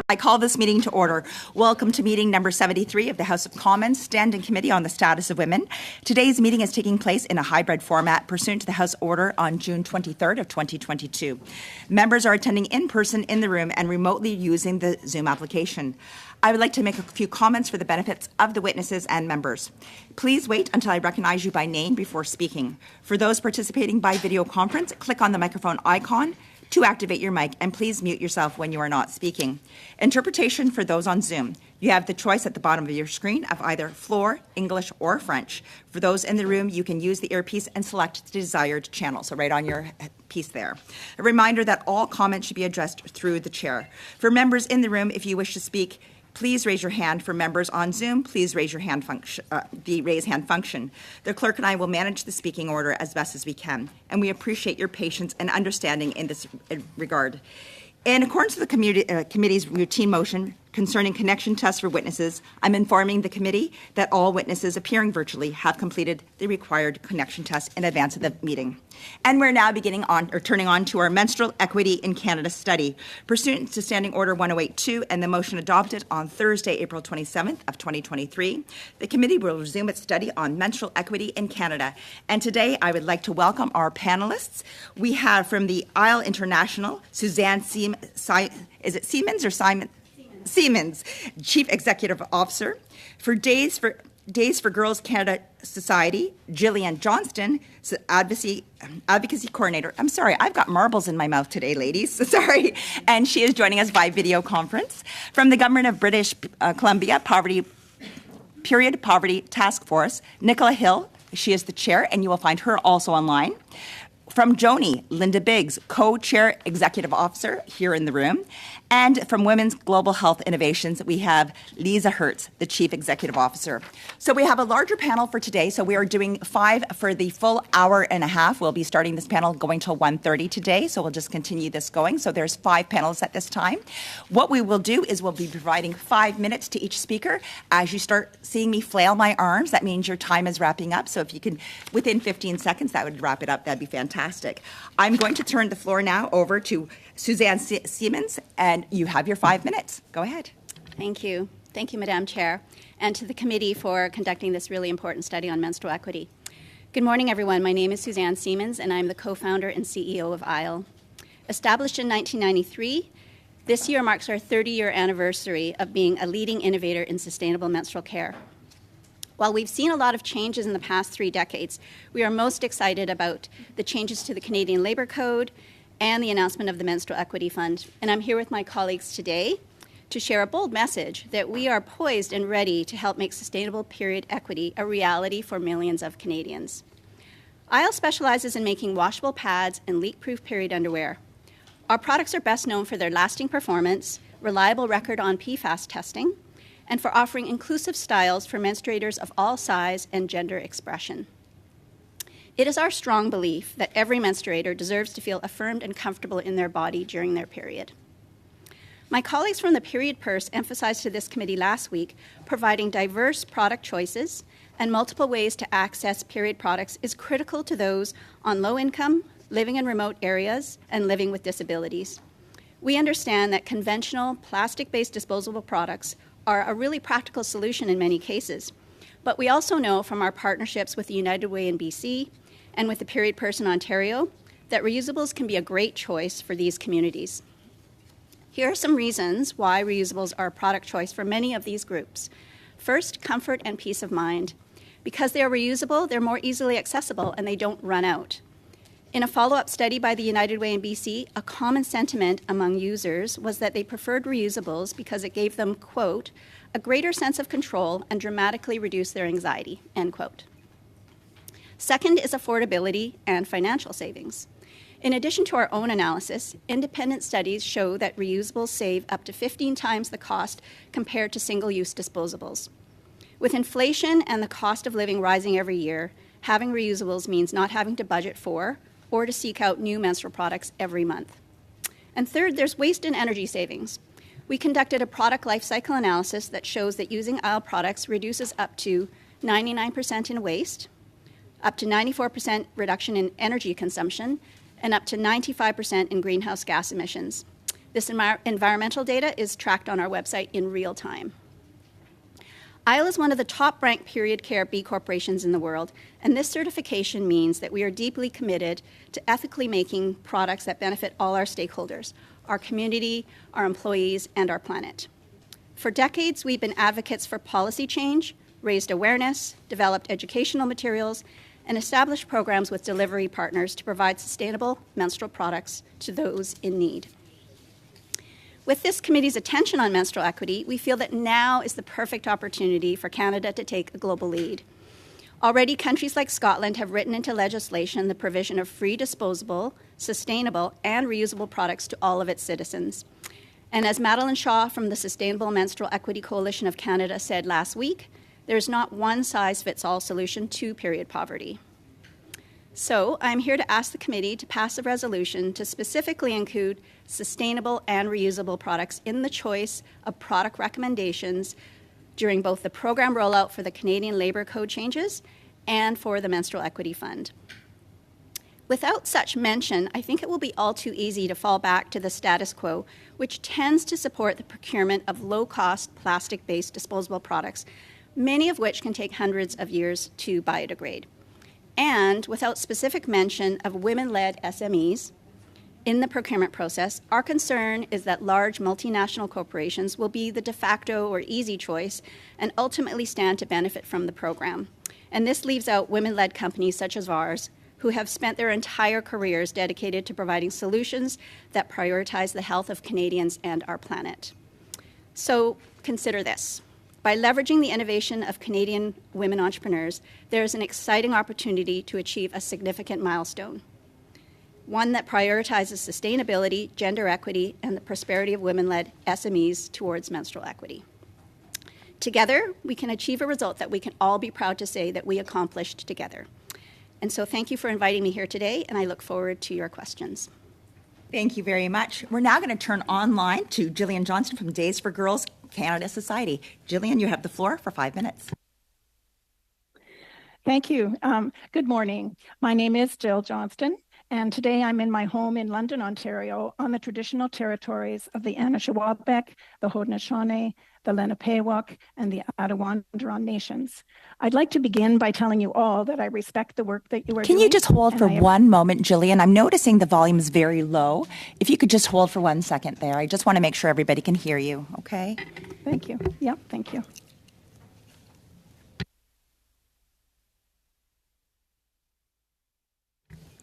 I call this meeting to order. Welcome to meeting number 73 of the House of Commons Standing Committee on the Status of Women. Today's meeting is taking place in a hybrid format pursuant to the House Order on June 23rd of 2022. Members are attending in person in the room and remotely using the Zoom application. I would like to make a few comments for the benefits of the witnesses and members. Please wait until I recognize you by name before speaking. For those participating by video conference, click on the microphone icon to activate your mic, and please mute yourself when you are not speaking. Interpretation for those on Zoom. You have the choice at the bottom of your screen of either floor, English, or French. For those in the room, you can use the earpiece and select the desired channel, so right on your piece there. A reminder that all comments should be addressed through the chair. For members in the room, if you wish to speak, please raise your hand. For members on Zoom, please raise your hand the raise hand function. The clerk and I will manage the speaking order as best as we can, and we appreciate your patience and understanding in this regard. In accordance with the committee's routine motion concerning connection tests for witnesses, I'm informing the committee that all witnesses appearing virtually have completed the required connection test in advance of the meeting. And we're now turning on to our Menstrual Equity in Canada study. Pursuant to Standing Order 1082 and the motion adopted on Thursday, April 27th of 2023, the committee will resume its study on menstrual equity in Canada. And today I would like to welcome our panelists. We have from the Isle International, Suzanne Siemens, Chief Executive Officer. For Days for Girls Canada Society, Jillian Johnston, Advocacy Coordinator. I'm sorry, I've got marbles in my mouth today, ladies. Sorry. And she is joining us by video conference. From the Government of British Columbia Poverty Task Force, Nicola Hill. She is the chair, and you will find her also online. From Joni, Linda Biggs, co-chair executive officer here in the room. And from Women's Global Health Innovations, we have Lisa Hertz, the chief executive officer. So we have a larger panel for today. So we are doing 5 for the full hour and a half. We'll be starting this panel going till 1:30 today. So we'll just continue this going. So there's 5 panelists at this time. What we will do is we'll be providing 5 minutes to each speaker. As you start seeing me flail my arms, that means your time is wrapping up. So if you can, within 15 seconds, that would wrap it up. That'd be fantastic. I'm going to turn the floor now over to Suzanne Siemens, and you have your 5 minutes. Go ahead. Thank you. Thank you, Madam Chair, and to the committee for conducting this really important study on menstrual equity. Good morning, everyone. My name is Suzanne Siemens, and I'm the co-founder and CEO of ISLE. Established in 1993, this year marks our 30-year anniversary of being a leading innovator in sustainable menstrual care. While we've seen a lot of changes in the past 3 decades, we are most excited about the changes to the Canadian Labour Code and the announcement of the Menstrual Equity Fund. And I'm here with my colleagues today to share a bold message that we are poised and ready to help make sustainable period equity a reality for millions of Canadians. ISLE specializes in making washable pads and leak-proof period underwear. Our products are best known for their lasting performance, reliable record on PFAS testing, and for offering inclusive styles for menstruators of all size and gender expression. It is our strong belief that every menstruator deserves to feel affirmed and comfortable in their body during their period. My colleagues from the Period Purse emphasized to this committee last week providing diverse product choices and multiple ways to access period products is critical to those on low income, living in remote areas, and living with disabilities. We understand that conventional plastic-based disposable products are a really practical solution in many cases. But we also know from our partnerships with the United Way in BC and with the Period Purse in Ontario that reusables can be a great choice for these communities. Here are some reasons why reusables are a product choice for many of these groups. First, comfort and peace of mind. Because they are reusable, they're more easily accessible and they don't run out. In a follow-up study by the United Way in BC, a common sentiment among users was that they preferred reusables because it gave them, quote, a greater sense of control and dramatically reduced their anxiety, end quote. Second is affordability and financial savings. In addition to our own analysis, independent studies show that reusables save up to 15 times the cost compared to single-use disposables. With inflation and the cost of living rising every year, having reusables means not having to budget for or to seek out new menstrual products every month. And third, there's waste and energy savings. We conducted a product life cycle analysis that shows that using ISLE products reduces up to 99% in waste, up to 94% reduction in energy consumption, and up to 95% in greenhouse gas emissions. This environmental data is tracked on our website in real time. ISLE is one of the top-ranked period care B corporations in the world, and this certification means that we are deeply committed to ethically making products that benefit all our stakeholders, our community, our employees, and our planet. For decades, we've been advocates for policy change, raised awareness, developed educational materials, and established programs with delivery partners to provide sustainable menstrual products to those in need. With this committee's attention on menstrual equity, we feel that now is the perfect opportunity for Canada to take a global lead. Already, countries like Scotland have written into legislation the provision of free disposable, sustainable, and reusable products to all of its citizens. And as Madeleine Shaw from the Sustainable Menstrual Equity Coalition of Canada said last week, there's not one size-fits-all solution to period poverty. So I'm here to ask the committee to pass a resolution to specifically include sustainable and reusable products in the choice of product recommendations during both the program rollout for the Canadian Labour Code changes and for the Menstrual Equity Fund. Without such mention, I think it will be all too easy to fall back to the status quo, which tends to support the procurement of low-cost plastic-based disposable products, many of which can take hundreds of years to biodegrade. And without specific mention of women-led SMEs in the procurement process, our concern is that large multinational corporations will be the de facto or easy choice and ultimately stand to benefit from the program. And this leaves out women-led companies such as ours, who have spent their entire careers dedicated to providing solutions that prioritize the health of Canadians and our planet. So consider this. By leveraging the innovation of Canadian women entrepreneurs, there is an exciting opportunity to achieve a significant milestone, one that prioritizes sustainability, gender equity, and the prosperity of women-led SMEs towards menstrual equity. Together, we can achieve a result that we can all be proud to say that we accomplished together. And so thank you for inviting me here today, and I look forward to your questions. Thank you very much. We're now going to turn online to Jillian Johnston from Days for Girls Canada Society. Jillian, you have the floor for 5 minutes. Thank you. Good morning. My name is Jill Johnston, and today I'm in my home in London, Ontario, on the traditional territories of the Anishinaabe, the Haudenosaunee, the Lenapeewak, and the Attawandaron nations. I'd like to begin by telling you all that I respect the work that you are doing. Can you just hold for one moment, Jillian? I'm noticing the volume is very low. If you could just hold for 1 second there. I just want to make sure everybody can hear you, okay? Thank you. Yeah, thank you.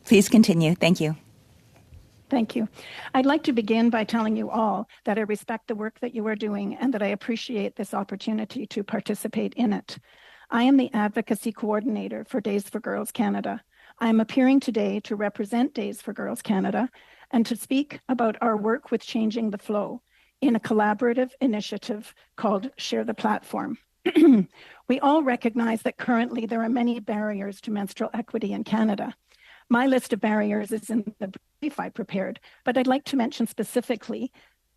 Please continue. Thank you. Thank you. I'd like to begin by telling you all that I respect the work that you are doing and that I appreciate this opportunity to participate in it. I am the Advocacy Coordinator for Days for Girls Canada. I am appearing today to represent Days for Girls Canada and to speak about our work with changing the flow in a collaborative initiative called Share the Platform. We all recognize that currently there are many barriers to menstrual equity in Canada. My list of barriers is in the brief I prepared, but I'd like to mention specifically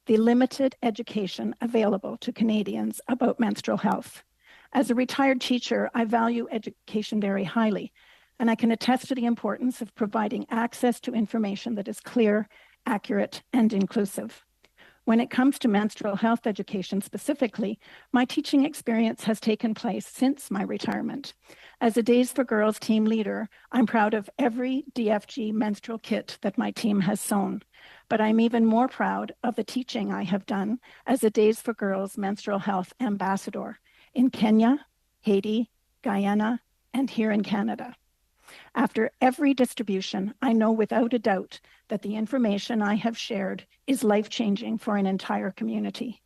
the limited education available to Canadians about menstrual health. As a retired teacher, I value education very highly, and I can attest to the importance of providing access to information that is clear, accurate, and inclusive. When it comes to menstrual health education specifically, my teaching experience has taken place since my retirement. As a Days for Girls team leader, I'm proud of every DFG menstrual kit that my team has sewn, but I'm even more proud of the teaching I have done as a Days for Girls menstrual health ambassador in Kenya, Haiti, Guyana, and here in Canada. After every distribution, I know without a doubt that the information I have shared is life-changing for an entire community.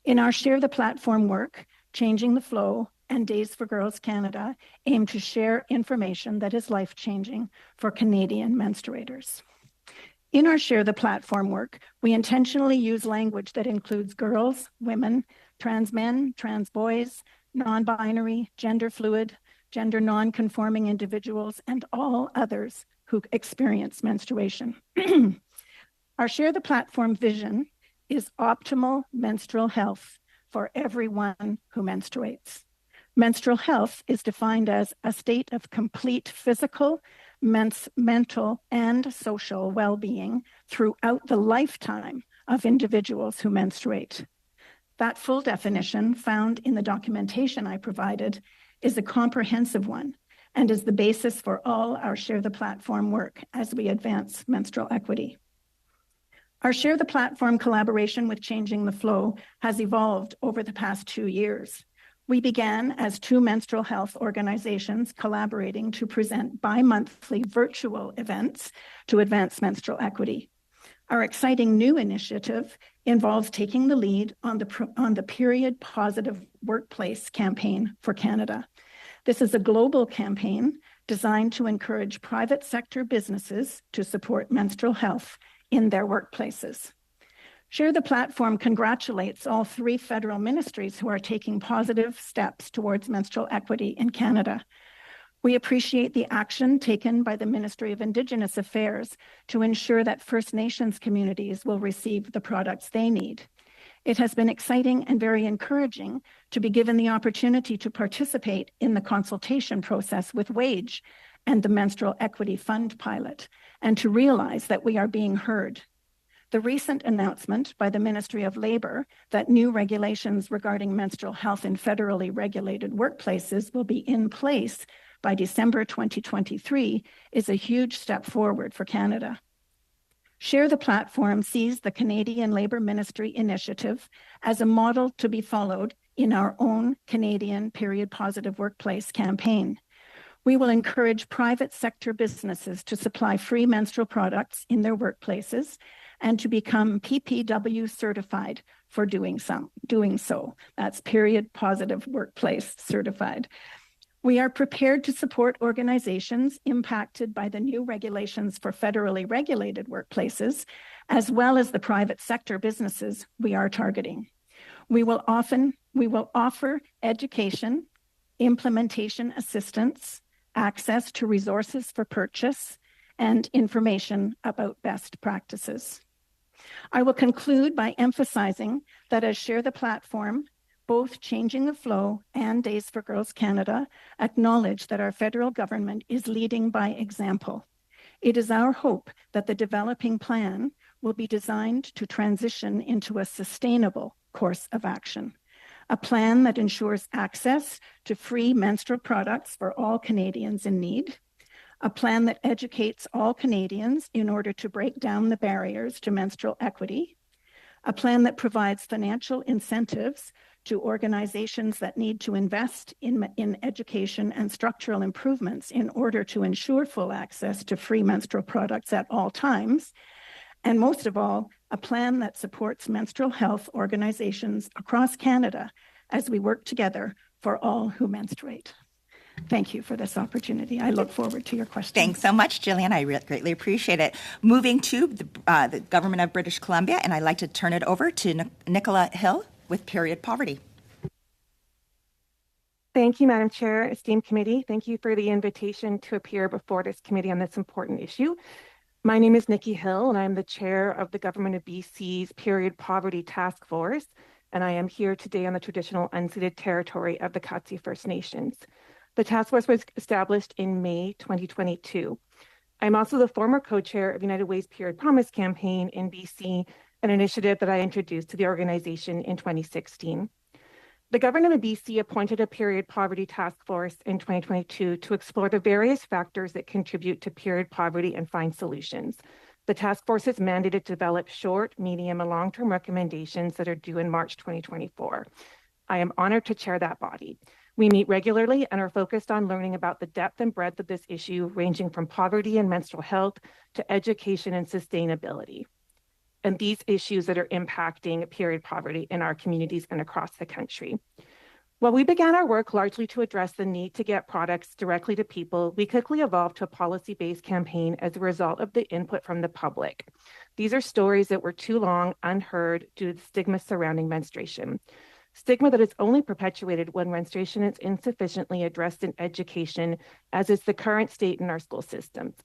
In our Share the Platform work, Changing the Flow and Days for Girls Canada aim to share information that is life-changing for Canadian menstruators. In our Share the Platform work, we intentionally use language that includes girls, women, trans men, trans boys, non-binary, gender fluid, gender non-conforming individuals, and all others who experience menstruation. Our Share the Platform vision is optimal menstrual health for everyone who menstruates. Menstrual health is defined as a state of complete physical, mental, and social well-being throughout the lifetime of individuals who menstruate. That full definition, found in the documentation I provided, is a comprehensive one and is the basis for all our Share the Platform work as we advance menstrual equity. Our Share the Platform collaboration with Changing the Flow has evolved over the past 2 years. We began as 2 menstrual health organizations collaborating to present bi-monthly virtual events to advance menstrual equity. Our exciting new initiative involves taking the lead on the Period Positive Workplace campaign for Canada. This is a global campaign designed to encourage private sector businesses to support menstrual health in their workplaces. Share the Platform congratulates all 3 federal ministries who are taking positive steps towards menstrual equity in Canada. We appreciate the action taken by the Ministry of Indigenous Affairs to ensure that First Nations communities will receive the products they need. It has been exciting and very encouraging to be given the opportunity to participate in the consultation process with WAGE and the Menstrual Equity Fund pilot, and to realize that we are being heard. The recent announcement by the Ministry of Labour that new regulations regarding menstrual health in federally regulated workplaces will be in place by December 2023 is a huge step forward for Canada. Share the Platform sees the Canadian Labour Ministry initiative as a model to be followed in our own Canadian Period Positive Workplace campaign. We will encourage private sector businesses to supply free menstrual products in their workplaces and to become PPW certified for doing so. That's Period Positive Workplace certified. We are prepared to support organizations impacted by the new regulations for federally regulated workplaces, as well as the private sector businesses we are targeting. We will offer education, implementation assistance, access to resources for purchase, and information about best practices. I will conclude by emphasizing that as Share the Platform, both Changing the Flow and Days for Girls Canada acknowledge that our federal government is leading by example. It is our hope that the developing plan will be designed to transition into a sustainable course of action, a plan that ensures access to free menstrual products for all Canadians in need, a plan that educates all Canadians in order to break down the barriers to menstrual equity, a plan that provides financial incentives to organizations that need to invest in education and structural improvements in order to ensure full access to free menstrual products at all times, and most of all, a plan that supports menstrual health organizations across Canada as we work together for all who menstruate. Thank you for this opportunity. I look forward to your questions. Thanks so much, Jillian. I greatly appreciate it. Moving to the Government of British Columbia, and I'd like to turn it over to Nicola Hill with Period Poverty. Thank you, Madam Chair, esteemed committee. Thank you for the invitation to appear before this committee on this important issue. My name is Nikki Hill, and I'm the chair of the Government of BC's Period Poverty Task Force, and I am here today on the traditional unceded territory of the Katzie First Nations. The task force was established in May 2022. I'm also the former co-chair of United Way's Period Promise campaign in BC, an initiative that I introduced to the organization in 2016. The Government of BC appointed a Period Poverty Task Force in 2022 to explore the various factors that contribute to period poverty and find solutions. The task force is mandated to develop short, medium, and long-term recommendations that are due in March 2024. I am honored to chair that body. We meet regularly and are focused on learning about the depth and breadth of this issue, ranging from poverty and menstrual health to education and sustainability, and these issues that are impacting period poverty in our communities and across the country. While we began our work largely to address the need to get products directly to people, we quickly evolved to a policy-based campaign as a result of the input from the public. These are stories that were too long unheard due to the stigma surrounding menstruation. Stigma that is only perpetuated when menstruation is insufficiently addressed in education, as is the current state in our school systems.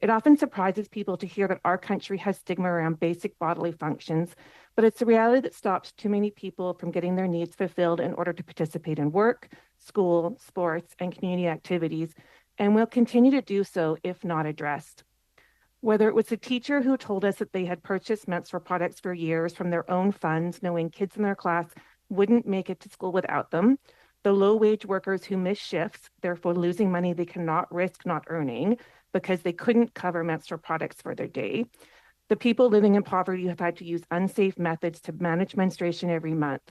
It often surprises people to hear that our country has stigma around basic bodily functions, but it's a reality that stops too many people from getting their needs fulfilled in order to participate in work, school, sports, and community activities, and will continue to do so if not addressed. Whether it was the teacher who told us that they had purchased menstrual products for years from their own funds, knowing kids in their class wouldn't make it to school without them, the low-wage workers who miss shifts, therefore losing money they cannot risk not earning because they couldn't cover menstrual products for their day, the people living in poverty who have had to use unsafe methods to manage menstruation every month.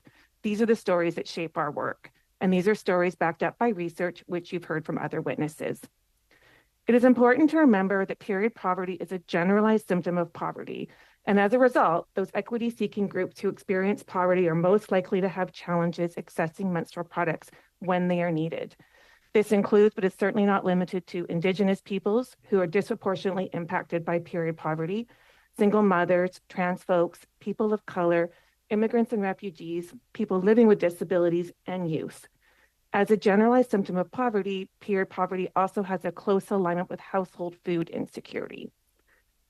These are the stories that shape our work. And these are stories backed up by research, which you've heard from other witnesses. It is important to remember that period poverty is a generalized symptom of poverty. And as a result, those equity-seeking groups who experience poverty are most likely to have challenges accessing menstrual products when they are needed. This includes, but is certainly not limited to, Indigenous peoples who are disproportionately impacted by period poverty, single mothers, trans folks, people of color, immigrants and refugees, people living with disabilities, and youth. As a generalized symptom of poverty, period poverty also has a close alignment with household food insecurity.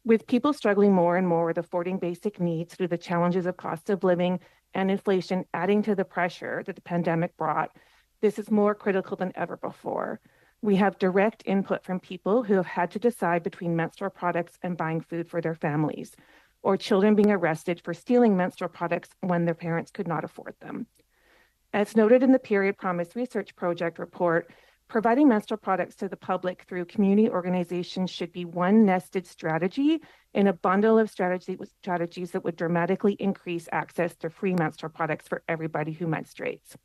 With people struggling more and more with affording basic needs through the challenges of cost of living and inflation adding to the pressure that the pandemic brought, this is more critical than ever before. We have direct input from people who have had to decide between menstrual products and buying food for their families, or children being arrested for stealing menstrual products when their parents could not afford them. As noted in the Period Promise Research Project report, providing menstrual products to the public through community organizations should be one nested strategy in a bundle of strategies that would dramatically increase access to free menstrual products for everybody who menstruates.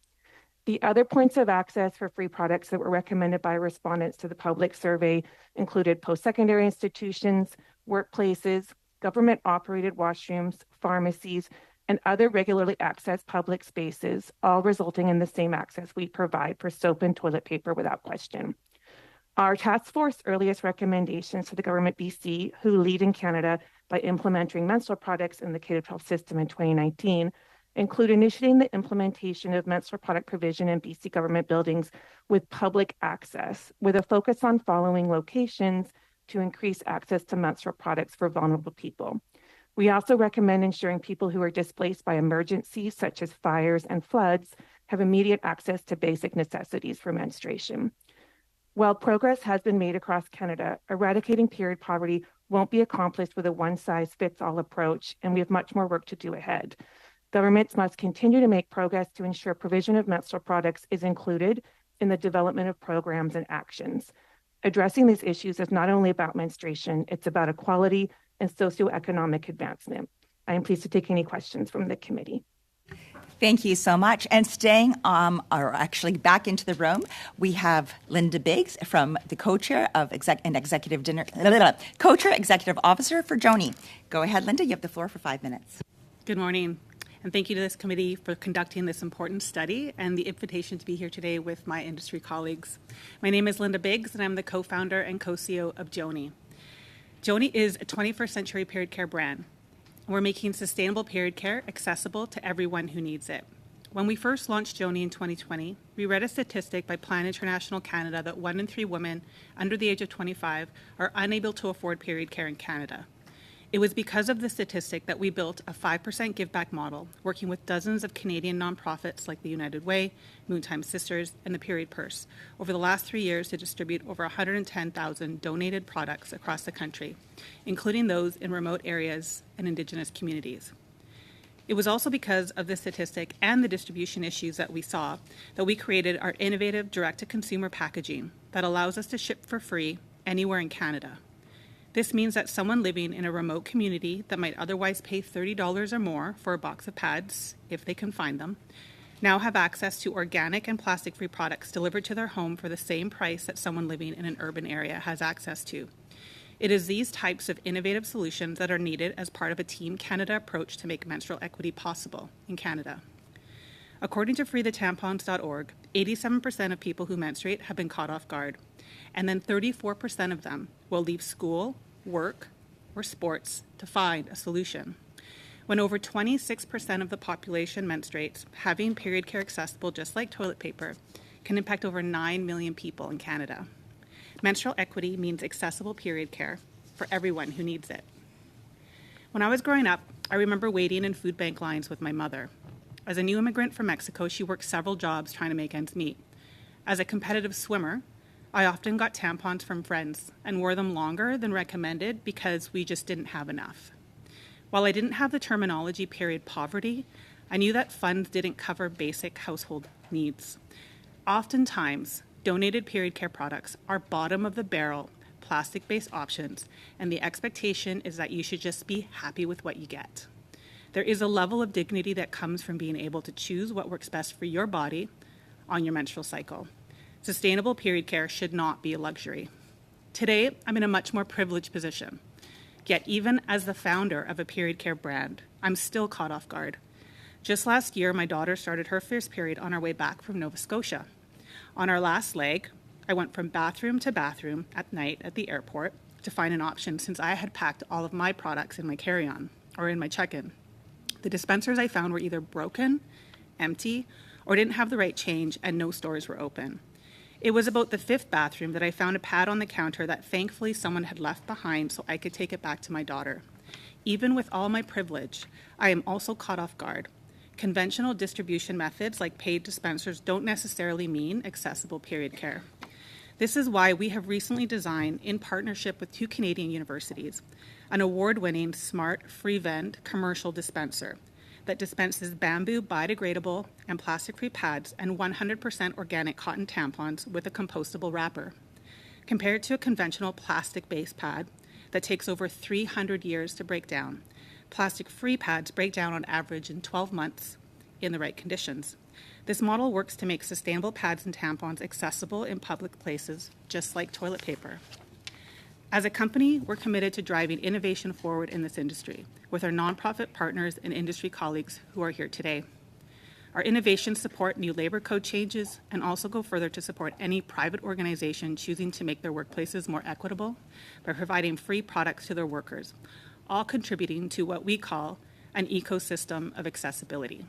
The other points of access for free products that were recommended by respondents to the public survey included post-secondary institutions, workplaces, government-operated washrooms, pharmacies, and other regularly accessed public spaces, all resulting in the same access we provide for soap and toilet paper without question. Our task force earliest recommendations to the government BC, who lead in Canada by implementing menstrual products in the K-12 system in 2019, include initiating the implementation of menstrual product provision in BC government buildings with public access, with a focus on following locations to increase access to menstrual products for vulnerable people. We also recommend ensuring people who are displaced by emergencies such as fires and floods have immediate access to basic necessities for menstruation. While progress has been made across Canada, eradicating period poverty won't be accomplished with a one-size-fits-all approach, and we have much more work to do ahead. Governments must continue to make progress to ensure provision of menstrual products is included in the development of programs and actions. Addressing these issues is not only about menstruation, it's about equality and socioeconomic advancement. I am pleased to take any questions from the committee. Thank you so much. And staying, or actually back into the room, we have Linda Biggs from the co-chair of executive officer for Joni. Go ahead, Linda. You have the floor for 5 minutes. Good morning. And thank you to this committee for conducting this important study and the invitation to be here today with my industry colleagues. My name is Linda Biggs, and I'm the co-founder and co-CEO of Joni. Joni is a 21st century period care brand. We're making sustainable period care accessible to everyone who needs it. When we first launched Joni in 2020, we read a statistic by Plan International Canada that 1 in 3 women under the age of 25 are unable to afford period care in Canada. It was because of the statistic that we built a 5% give back model, working with dozens of Canadian nonprofits like the United Way, Moontime Sisters, and the Period Purse over the last 3 years to distribute over 110,000 donated products across the country, including those in remote areas and Indigenous communities. It was also because of this statistic and the distribution issues that we saw that we created our innovative direct-to-consumer packaging that allows us to ship for free anywhere in Canada. This means that someone living in a remote community that might otherwise pay $30 or more for a box of pads, if they can find them, now have access to organic and plastic-free products delivered to their home for the same price that someone living in an urban area has access to. It is these types of innovative solutions that are needed as part of a Team Canada approach to make menstrual equity possible in Canada. According to freethetampons.org, 87% of people who menstruate have been caught off guard, and then 34% of them will leave school, work, or sports to find a solution. When over 26% of the population menstruates, having period care accessible just like toilet paper can impact over 9 million people in Canada. Menstrual equity means accessible period care for everyone who needs it. When I was growing up, I remember waiting in food bank lines with my mother. As a new immigrant from Mexico, she worked several jobs trying to make ends meet. As a competitive swimmer, I often got tampons from friends and wore them longer than recommended because we just didn't have enough. While I didn't have the terminology period poverty, I knew that funds didn't cover basic household needs. Oftentimes, donated period care products are bottom of the barrel, plastic-based options, and the expectation is that you should just be happy with what you get. There is a level of dignity that comes from being able to choose what works best for your body on your menstrual cycle. Sustainable period care should not be a luxury. Today, I'm in a much more privileged position. Yet even as the founder of a period care brand, I'm still caught off guard. Just last year, my daughter started her first period on our way back from Nova Scotia. On our last leg, I went from bathroom to bathroom at night at the airport to find an option since I had packed all of my products in my carry-on or in my check-in. The dispensers I found were either broken, empty, or didn't have the right change, and no stores were open. It was about the fifth bathroom that I found a pad on the counter that thankfully someone had left behind so I could take it back to my daughter. Even with all my privilege, I am also caught off guard. Conventional distribution methods like paid dispensers don't necessarily mean accessible period care. This is why we have recently designed, in partnership with 2 Canadian universities, an award-winning smart free-vend commercial dispenser that dispenses bamboo biodegradable and plastic-free pads and 100% organic cotton tampons with a compostable wrapper. Compared to a conventional plastic-based pad that takes over 300 years to break down, plastic-free pads break down on average in 12 months in the right conditions. This model works to make sustainable pads and tampons accessible in public places, just like toilet paper. As a company, we're committed to driving innovation forward in this industry with our nonprofit partners and industry colleagues who are here today. Our innovations support new labor code changes and also go further to support any private organization choosing to make their workplaces more equitable by providing free products to their workers, all contributing to what we call an ecosystem of accessibility.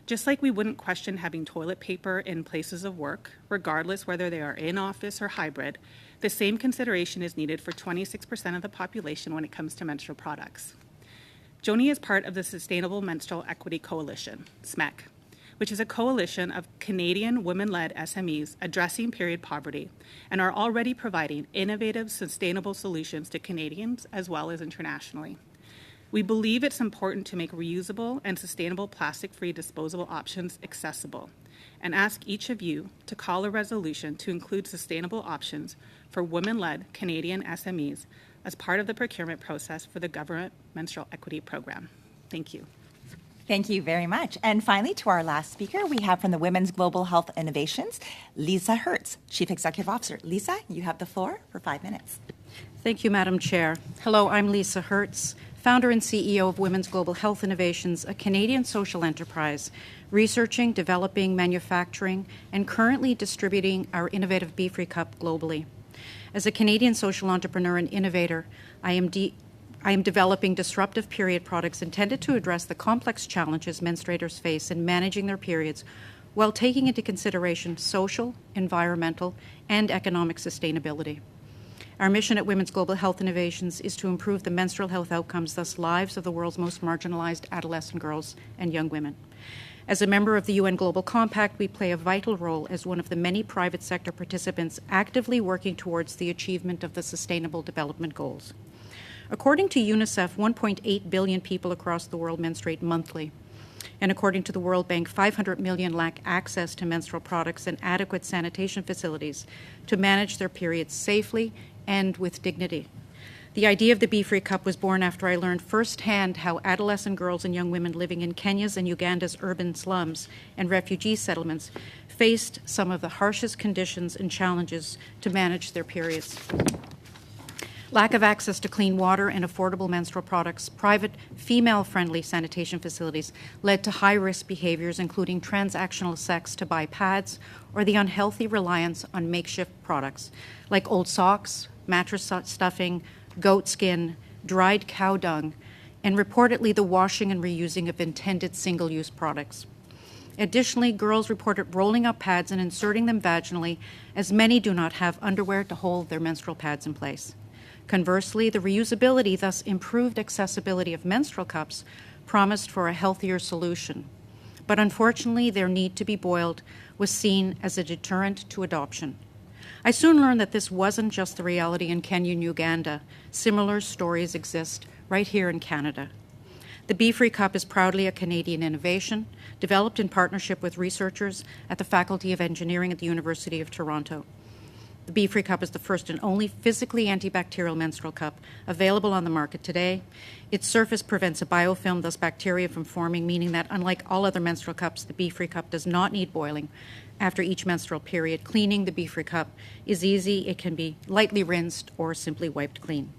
Just like we wouldn't question having toilet paper in places of work, regardless whether they are in office or hybrid, the same consideration is needed for 26% of the population when it comes to menstrual products. Joni is part of the Sustainable Menstrual Equity Coalition, SMEC, which is a coalition of Canadian women-led SMEs addressing period poverty and are already providing innovative, sustainable solutions to Canadians as well as internationally. We believe it's important to make reusable and sustainable plastic-free disposable options accessible and ask each of you to call a resolution to include sustainable options for women-led Canadian SMEs as part of the procurement process for the Government Menstrual Equity Program. Thank you. Thank you very much. And finally, to our last speaker, we have from the Women's Global Health Innovations, Lisa Hertz, Chief Executive Officer. Lisa, you have the floor for 5 minutes. Thank you, Madam Chair. Hello, I'm Lisa Hertz, founder and CEO of Women's Global Health Innovations, a Canadian social enterprise researching, developing, manufacturing, and currently distributing our innovative Be-Free Cup globally. As a Canadian social entrepreneur and innovator, I am developing disruptive period products intended to address the complex challenges menstruators face in managing their periods while taking into consideration social, environmental, and economic sustainability. Our mission at Women's Global Health Innovations is to improve the menstrual health outcomes, thus lives of the world's most marginalized adolescent girls and young women. As a member of the UN Global Compact, we play a vital role as one of the many private sector participants actively working towards the achievement of the Sustainable Development Goals. According to UNICEF, 1.8 billion people across the world menstruate monthly. And according to the World Bank, 500 million lack access to menstrual products and adequate sanitation facilities to manage their periods safely and with dignity. The idea of the Be-Free Cup was born after I learned firsthand how adolescent girls and young women living in Kenya's and Uganda's urban slums and refugee settlements faced some of the harshest conditions and challenges to manage their periods. Lack of access to clean water and affordable menstrual products, private female-friendly sanitation facilities led to high-risk behaviors, including transactional sex to buy pads or the unhealthy reliance on makeshift products like old socks, mattress stuffing, goat skin, dried cow dung, and reportedly the washing and reusing of intended single-use products. Additionally, girls reported rolling up pads and inserting them vaginally, as many do not have underwear to hold their menstrual pads in place. Conversely, the reusability, thus improved accessibility of menstrual cups, promised for a healthier solution. But unfortunately, their need to be boiled was seen as a deterrent to adoption. I soon learned that this wasn't just the reality in Kenya and Uganda. Similar stories exist right here in Canada. The Be Free Cup is proudly a Canadian innovation, developed in partnership with researchers at the Faculty of Engineering at the University of Toronto. The Be Free Cup is the first and only physically antibacterial menstrual cup available on the market today. Its surface prevents a biofilm, thus bacteria from forming, meaning that unlike all other menstrual cups, the Be Free Cup does not need boiling after each menstrual period. Cleaning the Be Free Cup is easy. It can be lightly rinsed or simply wiped clean.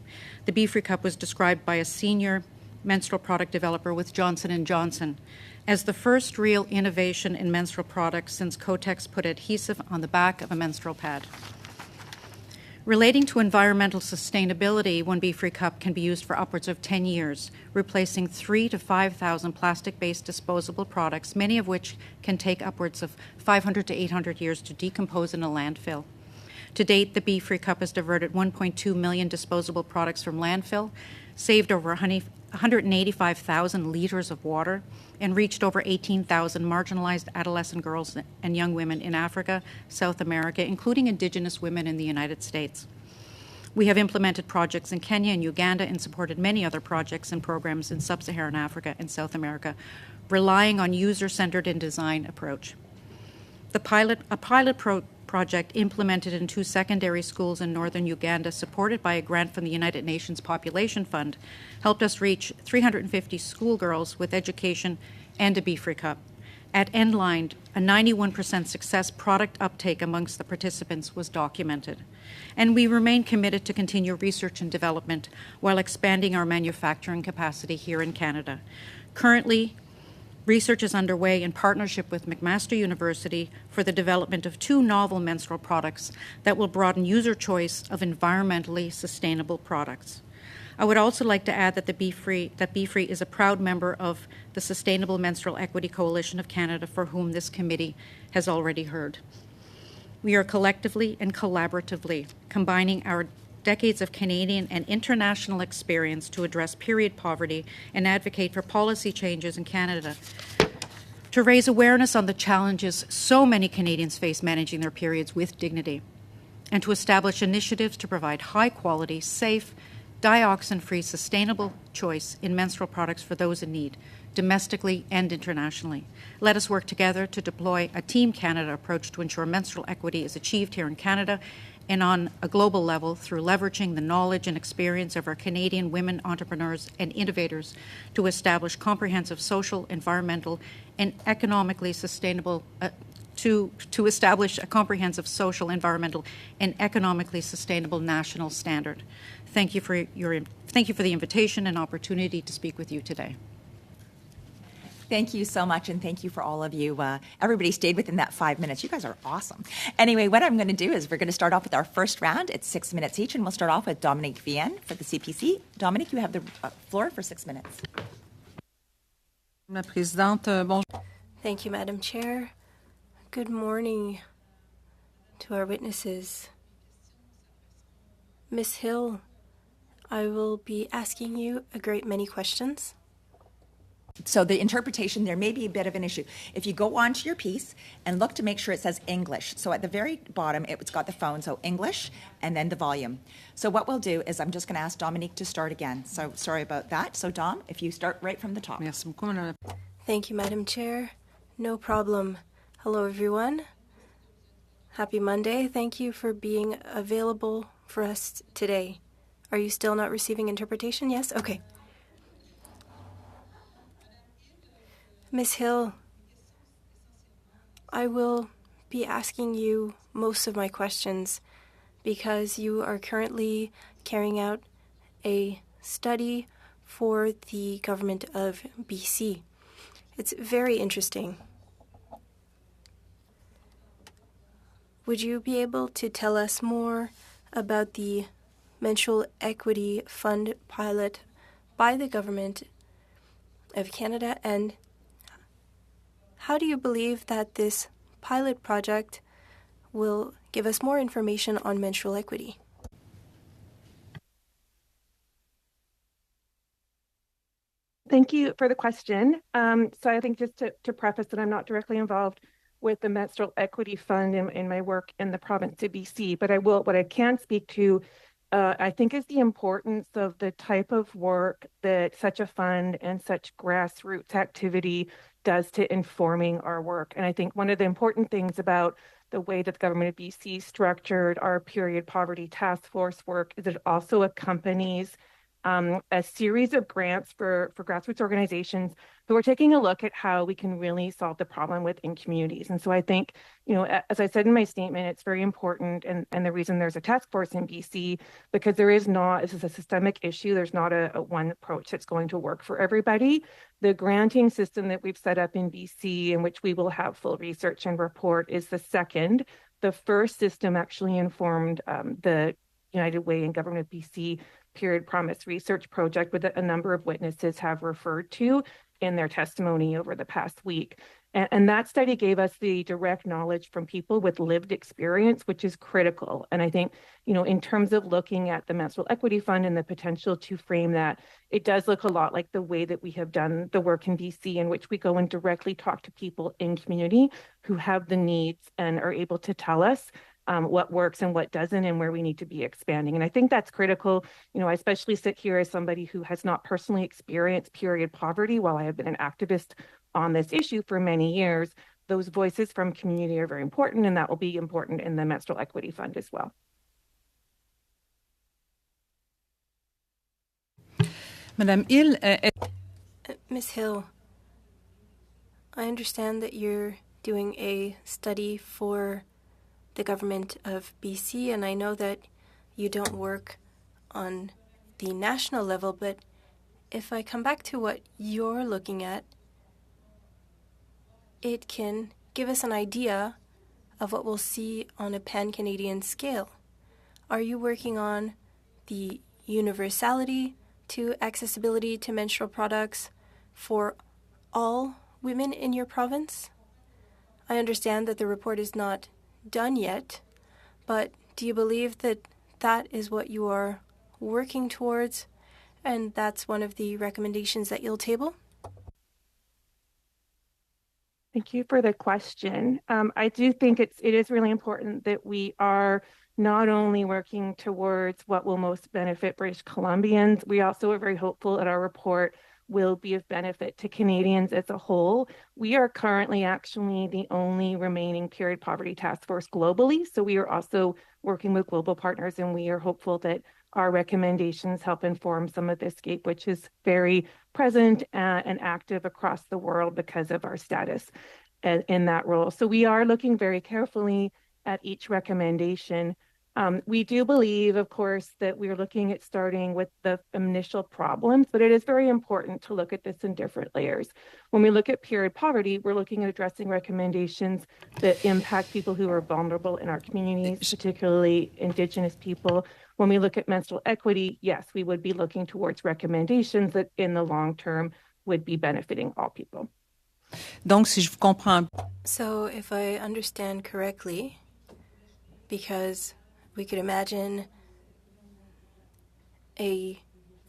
The Be Free Cup was described by a senior menstrual product developer with Johnson & Johnson as the first real innovation in menstrual products since Kotex put adhesive on the back of a menstrual pad. Relating to environmental sustainability, one Be Free Cup can be used for upwards of 10 years, replacing 3,000 to 5,000 plastic-based disposable products, many of which can take upwards of 500 to 800 years to decompose in a landfill. To date, the Be Free Cup has diverted 1.2 million disposable products from landfill, saved over 185,000 liters of water, and reached over 18,000 marginalized adolescent girls and young women in Africa, South America, including Indigenous women in the United States. We have implemented projects in Kenya and Uganda and supported many other projects and programs in Sub-Saharan Africa and South America, relying on user-centered and design approach. A pilot project implemented in 2 secondary schools in northern Uganda, supported by a grant from the United Nations Population Fund, helped us reach 350 schoolgirls with education and a Be Free Cup. At Endline, a 91% success product uptake amongst the participants was documented. And we remain committed to continue research and development while expanding our manufacturing capacity here in Canada. Currently, research is underway in partnership with McMaster University for the development of 2 novel menstrual products that will broaden user choice of environmentally sustainable products. I would also like to add that Be Free is a proud member of the Sustainable Menstrual Equity Coalition of Canada, for whom this committee has already heard. We are collectively and collaboratively combining our decades of Canadian and international experience to address period poverty and advocate for policy changes in Canada to raise awareness on the challenges so many Canadians face managing their periods with dignity, and to establish initiatives to provide high-quality, safe, dioxin-free, sustainable choice in menstrual products for those in need, domestically and internationally. Let us work together to deploy a Team Canada approach to ensure menstrual equity is achieved here in Canada and on a global level through leveraging the knowledge and experience of our Canadian women entrepreneurs and innovators to establish comprehensive social, environmental, and economically sustainable to establish a comprehensive social, environmental, and economically sustainable national standard. Thank you for the invitation and opportunity to speak with you today. Thank you so much, and thank you for all of you. Everybody stayed within that 5 minutes. You guys are awesome. Anyway, what I'm going to do is we're going to start off with our first round. It's 6 minutes each, and we'll start off with Dominique Vienne for the CPC. Dominique, you have the floor for 6 minutes. Thank you, Madam Chair. Good morning to our witnesses. Ms. Hill, I will be asking you a great many questions. So the interpretation, there may be a bit of an issue. If you go onto your piece and look to make sure it says English. So at the very bottom, it's got the phone, so English, and then the volume. So what we'll do is I'm just going to ask Dominique to start again. So sorry about that. So Dom, if you start right from the top. Thank you, Madam Chair. No problem. Hello, everyone. Happy Monday. Thank you for being available for us today. Are you still not receiving interpretation? Yes? Okay. Ms. Hill, I will be asking you most of my questions because you are currently carrying out a study for the government of BC. It's very interesting. Would you be able to tell us more about the Menstrual Equity Fund pilot by the Government of Canada, and how do you believe that this pilot project will give us more information on menstrual equity? Thank you for the question. So I think just to preface that I'm not directly involved with the Menstrual Equity Fund in my work in the province of BC, but what I can speak to, I think, is the importance of the type of work that such a fund and such grassroots activity does to informing our work. And I think one of the important things about the way that the government of BC structured our period poverty task force work is it also accompanies a series of grants for grassroots organizations who are taking a look at how we can really solve the problem within communities. And so I think, as I said in my statement, it's very important. And the reason there's a task force in BC, because this is a systemic issue. There's not a one approach that's going to work for everybody. The granting system that we've set up in BC, in which we will have full research and report, is the second. The first system actually informed the United Way and Government of BC Period Promise Research Project, which a number of witnesses have referred to in their testimony over the past week. And that study gave us the direct knowledge from people with lived experience, which is critical. And I think, in terms of looking at the Menstrual Equity Fund and the potential to frame that, it does look a lot like the way that we have done the work in BC, in which we go and directly talk to people in community who have the needs and are able to tell us what works and what doesn't, and where we need to be expanding. And I think that's critical. I especially sit here as somebody who has not personally experienced period poverty. While I have been an activist on this issue for many years, those voices from community are very important, and that will be important in the Menstrual Equity Fund as well. Madame Hill, Ms. Hill, I understand that you're doing a study for the government of BC, and I know that you don't work on the national level, but if I come back to what you're looking at, it can give us an idea of what we'll see on a pan-Canadian scale. Are you working on the universality to accessibility to menstrual products for all women in your province? I understand that the report is not done yet, but do you believe that that is what you are working towards, and that's one of the recommendations that you'll table? Thank you for the question. I do think it is really important that we are not only working towards what will most benefit British Columbians, we also are very hopeful that our report will be of benefit to Canadians as a whole. We are currently actually the only remaining period poverty task force globally. So we are also working with global partners, and we are hopeful that our recommendations help inform some of this scape, which is very present and active across the world because of our status in that role. So we are looking very carefully at each recommendation. We do believe, of course, that we're looking at starting with the initial problems, but it is very important to look at this in different layers. When we look at period poverty, we're looking at addressing recommendations that impact people who are vulnerable in our communities, particularly Indigenous people. When we look at menstrual equity, yes, we would be looking towards recommendations that in the long term would be benefiting all people. Donc, si je vous comprends. So if I understand correctly, because we could imagine an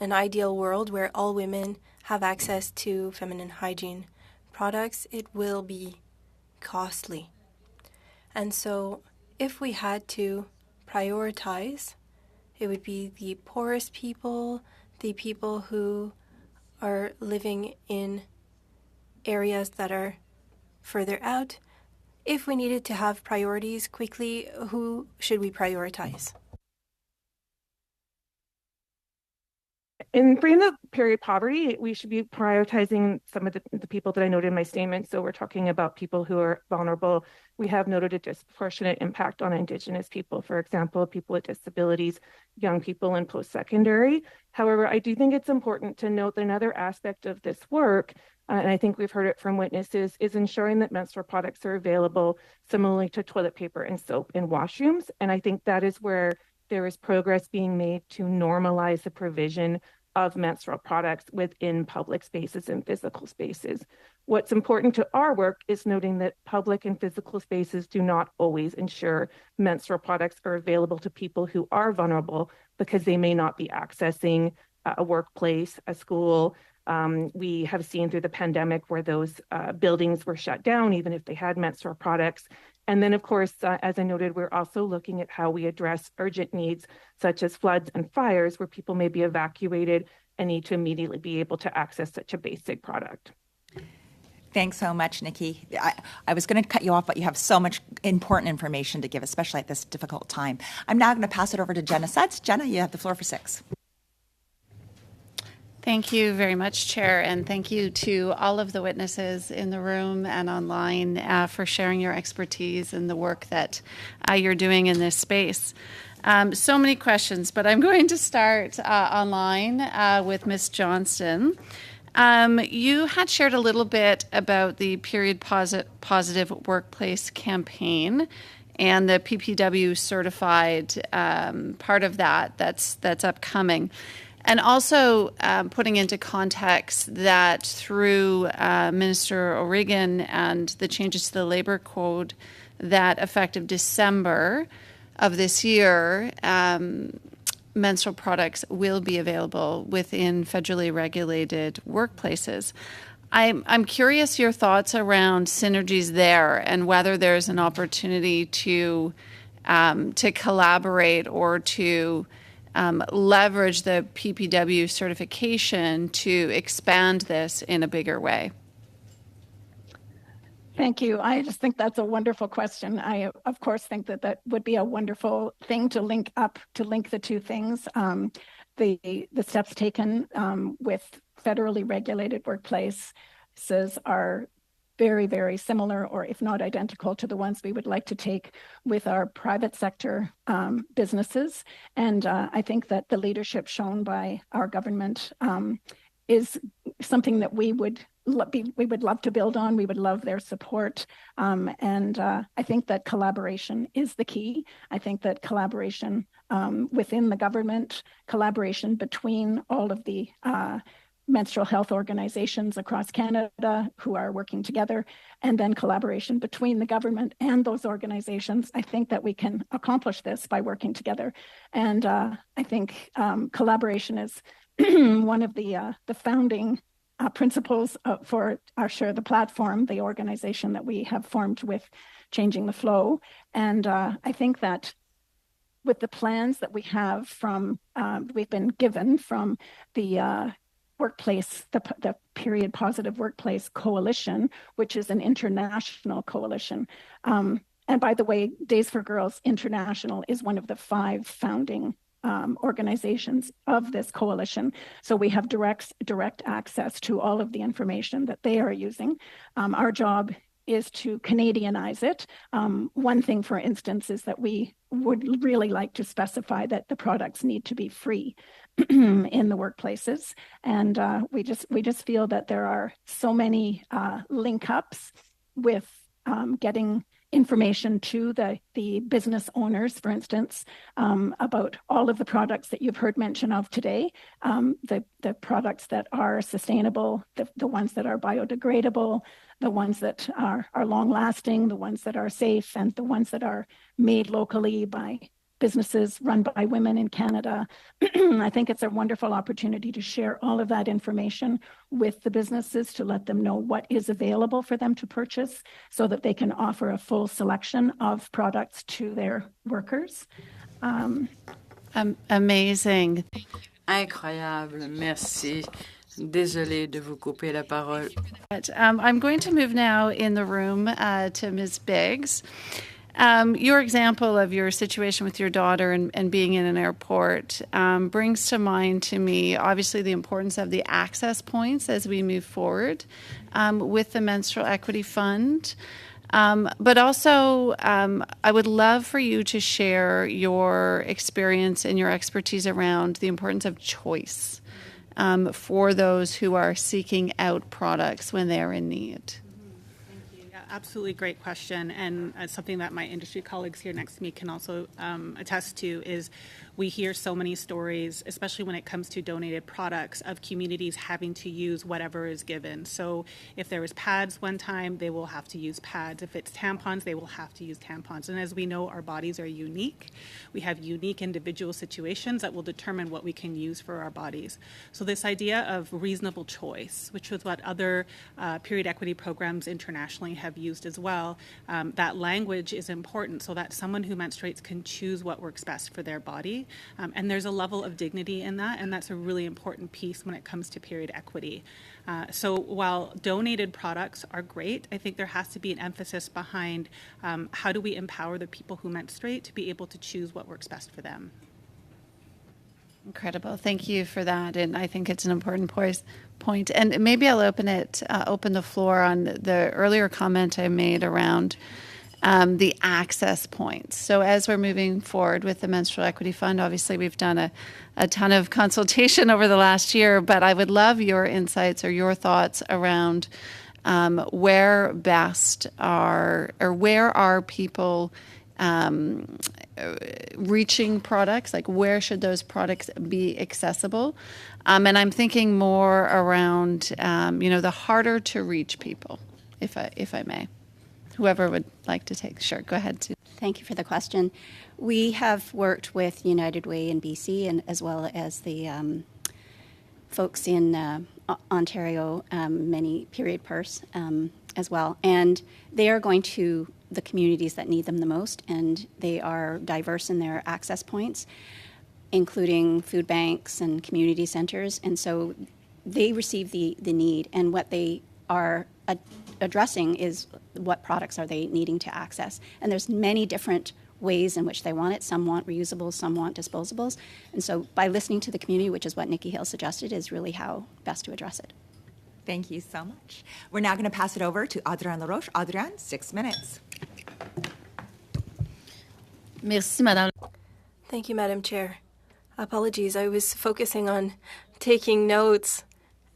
ideal world where all women have access to feminine hygiene products, it will be costly. And so if we had to prioritize, it would be the poorest people, the people who are living in areas that are further out. If we needed to have priorities quickly, who should we prioritize? In bringing up period poverty, we should be prioritizing some of the people that I noted in my statement. So we're talking about people who are vulnerable. We have noted a disproportionate impact on Indigenous people, for example, people with disabilities, young people in post-secondary. However, I do think it's important to note that another aspect of this work, and I think we've heard it from witnesses, is ensuring that menstrual products are available similarly to toilet paper and soap in washrooms. And I think that is where there is progress being made to normalize the provision of menstrual products within public spaces and physical spaces. What's important to our work is noting that public and physical spaces do not always ensure menstrual products are available to people who are vulnerable because they may not be accessing a workplace, a school, We have seen through the pandemic where those buildings were shut down, even if they had menstrual products. And then, of course, as I noted, we're also looking at how we address urgent needs such as floods and fires where people may be evacuated and need to immediately be able to access such a basic product. Thanks so much, Nikki. I was going to cut you off, but you have so much important information to give, especially at this difficult time. I'm now going to pass it over to Jenna Sutz. Jenna, you have the floor for 6. Thank you very much, Chair, and thank you to all of the witnesses in the room and online for sharing your expertise and the work that you're doing in this space. So many questions, but I'm going to start online with Ms. Johnston. You had shared a little bit about the Period Positive Workplace campaign and the PPW certified part of that's upcoming. And also putting into context that through Minister O'Regan and the changes to the Labour Code that effective December of this year, menstrual products will be available within federally regulated workplaces. I'm curious your thoughts around synergies there and whether there's an opportunity to collaborate or to leverage the PPW certification to expand this in a bigger way. Thank you. I just think that's a wonderful question. I, of course, think that would be a wonderful thing to link the two things. The steps taken with federally regulated workplaces are very, very similar, or if not identical, to the ones we would like to take with our private sector businesses. And I think that the leadership shown by our government is something that we would love to build on. We would love their support. And I think that collaboration is the key. I think that collaboration within the government, collaboration between all of the menstrual health organizations across Canada who are working together, and then collaboration between the government and those organizations. I think that we can accomplish this by working together. And I think collaboration is one of the founding principles for our Share the Platform, the organization that we have formed with Changing the Flow. And I think that with the plans that we have we've been given from the workplace, the Period Positive Workplace Coalition, which is an international coalition. And by the way, Days for Girls International is one of the 5 founding organizations of this coalition. So we have direct access to all of the information that they are using. Our job is to Canadianize it. One thing, for instance, is that we would really like to specify that the products need to be free in the workplaces. And we just feel that there are so many link ups with getting information to the business owners, for instance, about all of the products that you've heard mention of today, the products that are sustainable, the ones that are biodegradable, the ones that are long-lasting, the ones that are safe, and the ones that are made locally by businesses run by women in Canada. I think it's a wonderful opportunity to share all of that information with the businesses to let them know what is available for them to purchase so that they can offer a full selection of products to their workers. Amazing. Incroyable, merci. Désolée de vous couper la parole. I'm going to move now in the room to Ms. Biggs. Your example of your situation with your daughter and being in an airport brings to mind to me, obviously, the importance of the access points as we move forward with the Menstrual Equity Fund. But also, I would love for you to share your experience and your expertise around the importance of choice for those who are seeking out products when they are in need. Absolutely great question, and something that my industry colleagues here next to me can also attest to is we hear so many stories, especially when it comes to donated products, of communities having to use whatever is given. So if there was pads one time, they will have to use pads. If it's tampons, they will have to use tampons. And as we know, our bodies are unique. We have unique individual situations that will determine what we can use for our bodies. So this idea of reasonable choice, which was what other period equity programs internationally have used as well, that language is important so that someone who menstruates can choose what works best for their body. And there's a level of dignity in that, and that's a really important piece when it comes to period equity. So while donated products are great, I think there has to be an emphasis behind how do we empower the people who menstruate to be able to choose what works best for them. Incredible. Thank you for that. And I think it's an important point. And maybe I'll open the floor on the earlier comment I made around the access points. So as we're moving forward with the Menstrual Equity Fund, obviously we've done a ton of consultation over the last year, but I would love your insights or your thoughts around where are people reaching products, like where should those products be accessible? And I'm thinking more around, the harder to reach people, if I may. Whoever would like to take, sure, go ahead. Thank you for the question. We have worked with United Way in BC and as well as the folks in Ontario, many period purse as well. And they are going to the communities that need them the most, and they are diverse in their access points, including food banks and community centers. And so they receive the need, and what they are addressing is what products are they needing to access. And there's many different ways in which they want it. Some want reusables, some want disposables. And so by listening to the community, which is what Nikki Hill suggested, is really how best to address it. Thank you so much. We're now going to pass it over to Adrienne LaRoche. Adrienne, 6 minutes. Merci, Madame. Thank you, Madam Chair. Apologies, I was focusing on taking notes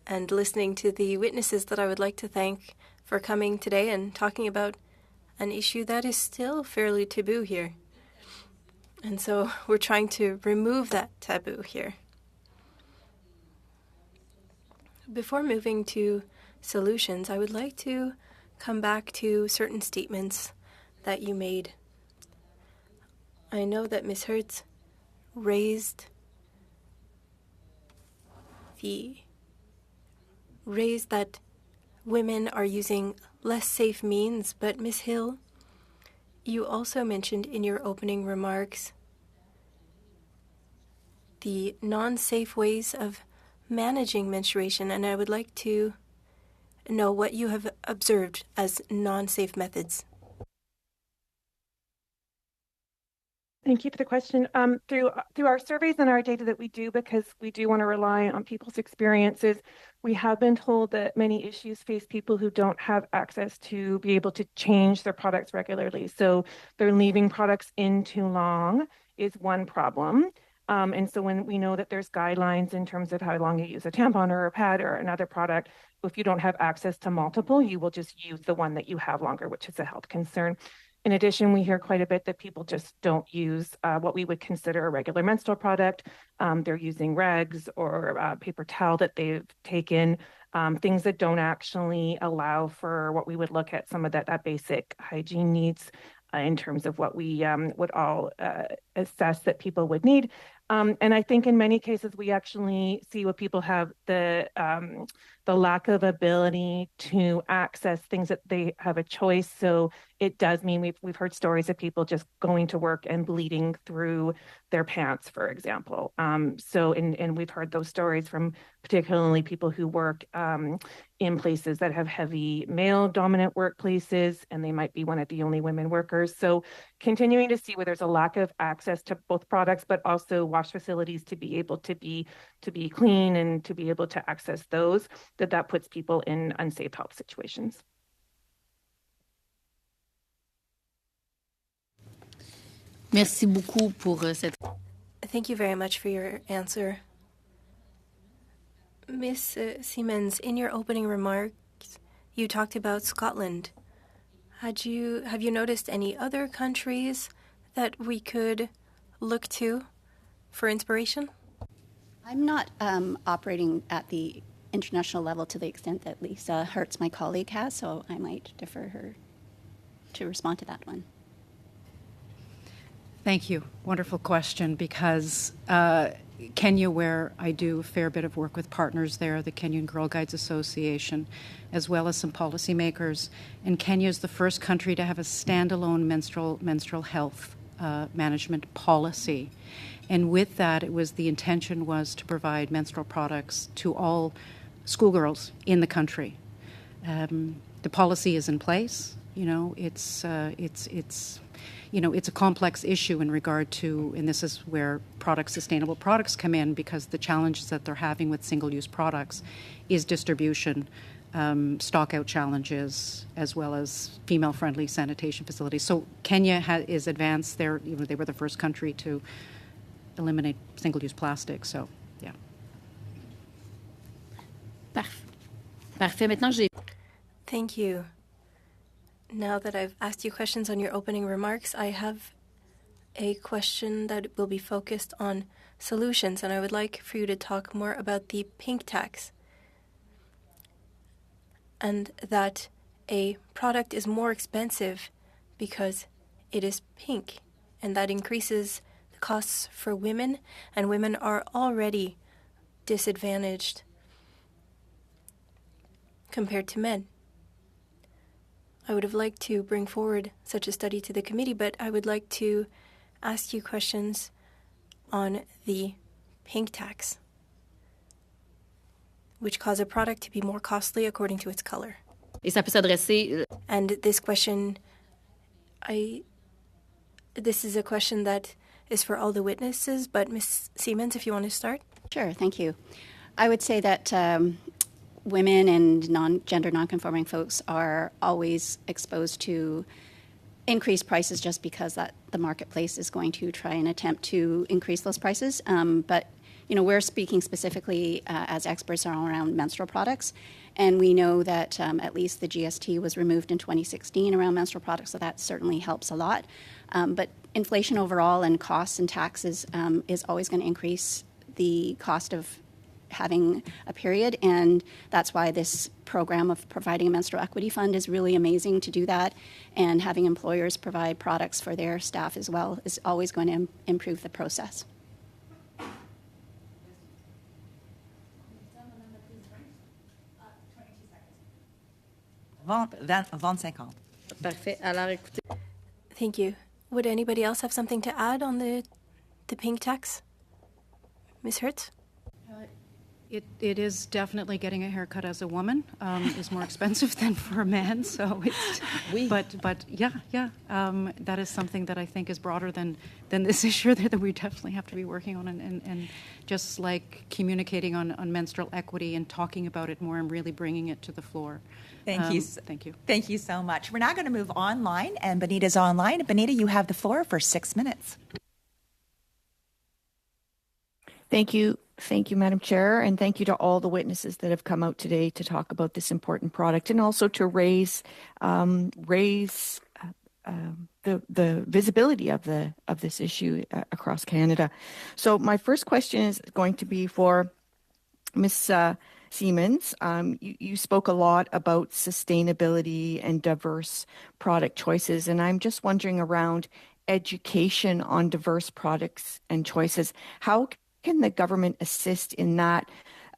and listening to the witnesses that I would like to thank for coming today and talking about an issue that is still fairly taboo here. And so we're trying to remove that taboo here. Before moving to solutions, I would like to come back to certain statements that you made. I know that Ms. Hertz raised that women are using less safe means, but Ms. Hill, you also mentioned in your opening remarks the non-safe ways of managing menstruation, and I would like to know what you have observed as non-safe methods. Thank you for the question. Through our surveys and our data that we do, because we do want to rely on people's experiences, we have been told that many issues face people who don't have access to be able to change their products regularly. So they're leaving products in too long is one problem. And so when we know that there's guidelines in terms of how long you use a tampon or a pad or another product, if you don't have access to multiple, you will just use the one that you have longer, which is a health concern. In addition, we hear quite a bit that people just don't use what we would consider a regular menstrual product. They're using rags or paper towel that they've taken, things that don't actually allow for what we would look at some of that basic hygiene needs in terms of what we would all assess that people would need. And I think in many cases, we actually see what people have the lack of ability to access things that they have a choice. So it does mean we've heard stories of people just going to work and bleeding through their pants, for example. And we've heard those stories from particularly people who work in places that have heavy male dominant workplaces, and they might be one of the only women workers. So continuing to see where there's a lack of access to both products, but also wash facilities to be able to be clean and to be able to access those, that puts people in unsafe health situations. Merci beaucoup pour cette. Thank you very much for your answer. Ms. Siemens, in your opening remarks, you talked about Scotland. Have you noticed any other countries that we could look to for inspiration? I'm not operating at the international level to the extent that Lisa Hertz, my colleague, has, so I might defer her to respond to that one. Thank you. Wonderful question, because Kenya, where I do a fair bit of work with partners there, the Kenyan Girl Guides Association, as well as some policymakers, and Kenya is the first country to have a standalone menstrual health management policy. And with that, the intention was to provide menstrual products to all schoolgirls in the country. The policy is in place. It's a complex issue in regard to, and this is where sustainable products come in, because the challenges that they're having with single-use products is distribution, stock-out challenges, as well as female-friendly sanitation facilities. So Kenya is advanced there. They were the first country to eliminate single-use plastic. So, yeah. Parfait. Maintenant que j'ai... Thank you. Now that I've asked you questions on your opening remarks, I have a question that will be focused on solutions, and I would like for you to talk more about the pink tax, and that a product is more expensive because it is pink, and that increases the costs for women, and women are already disadvantaged compared to men. I would have liked to bring forward such a study to the committee, but I would like to ask you questions on the pink tax, which cause a product to be more costly according to its color. Et ça peut s'adresser... And this question, this is a question that is for all the witnesses, but Ms. Siemens, if you want to start. Sure, thank you. I would say that women and gender nonconforming folks are always exposed to increased prices just because that the marketplace is going to try and attempt to increase those prices. But we're speaking specifically as experts around menstrual products, and we know that at least the GST was removed in 2016 around menstrual products, so that certainly helps a lot. But inflation overall and costs and taxes is always going to increase the cost of having a period, and that's why this program of providing a menstrual equity fund is really amazing to do that, and having employers provide products for their staff as well is always going to improve the process. Parfait. Alors, écoutez... Thank you. Would anybody else have something to add on the pink tax? Ms. Hertz? It is definitely getting a haircut as a woman is more expensive than for a man. So it's, but yeah, that is something that I think is broader than this issue that we definitely have to be working on, and just like communicating on menstrual equity and talking about it more and really bringing it to the floor. Thank you. Thank you. Thank you so much. We're now going to move online, and Benita's online. Benita, you have the floor for 6 minutes. Thank you. Thank you, Madam Chair, and thank you to all the witnesses that have come out today to talk about this important product, and also to raise the visibility of this issue across Canada. So my first question is going to be for Ms. Siemens. You spoke a lot about sustainability and diverse product choices, and I'm just wondering around education on diverse products and choices. How can the government assist in that,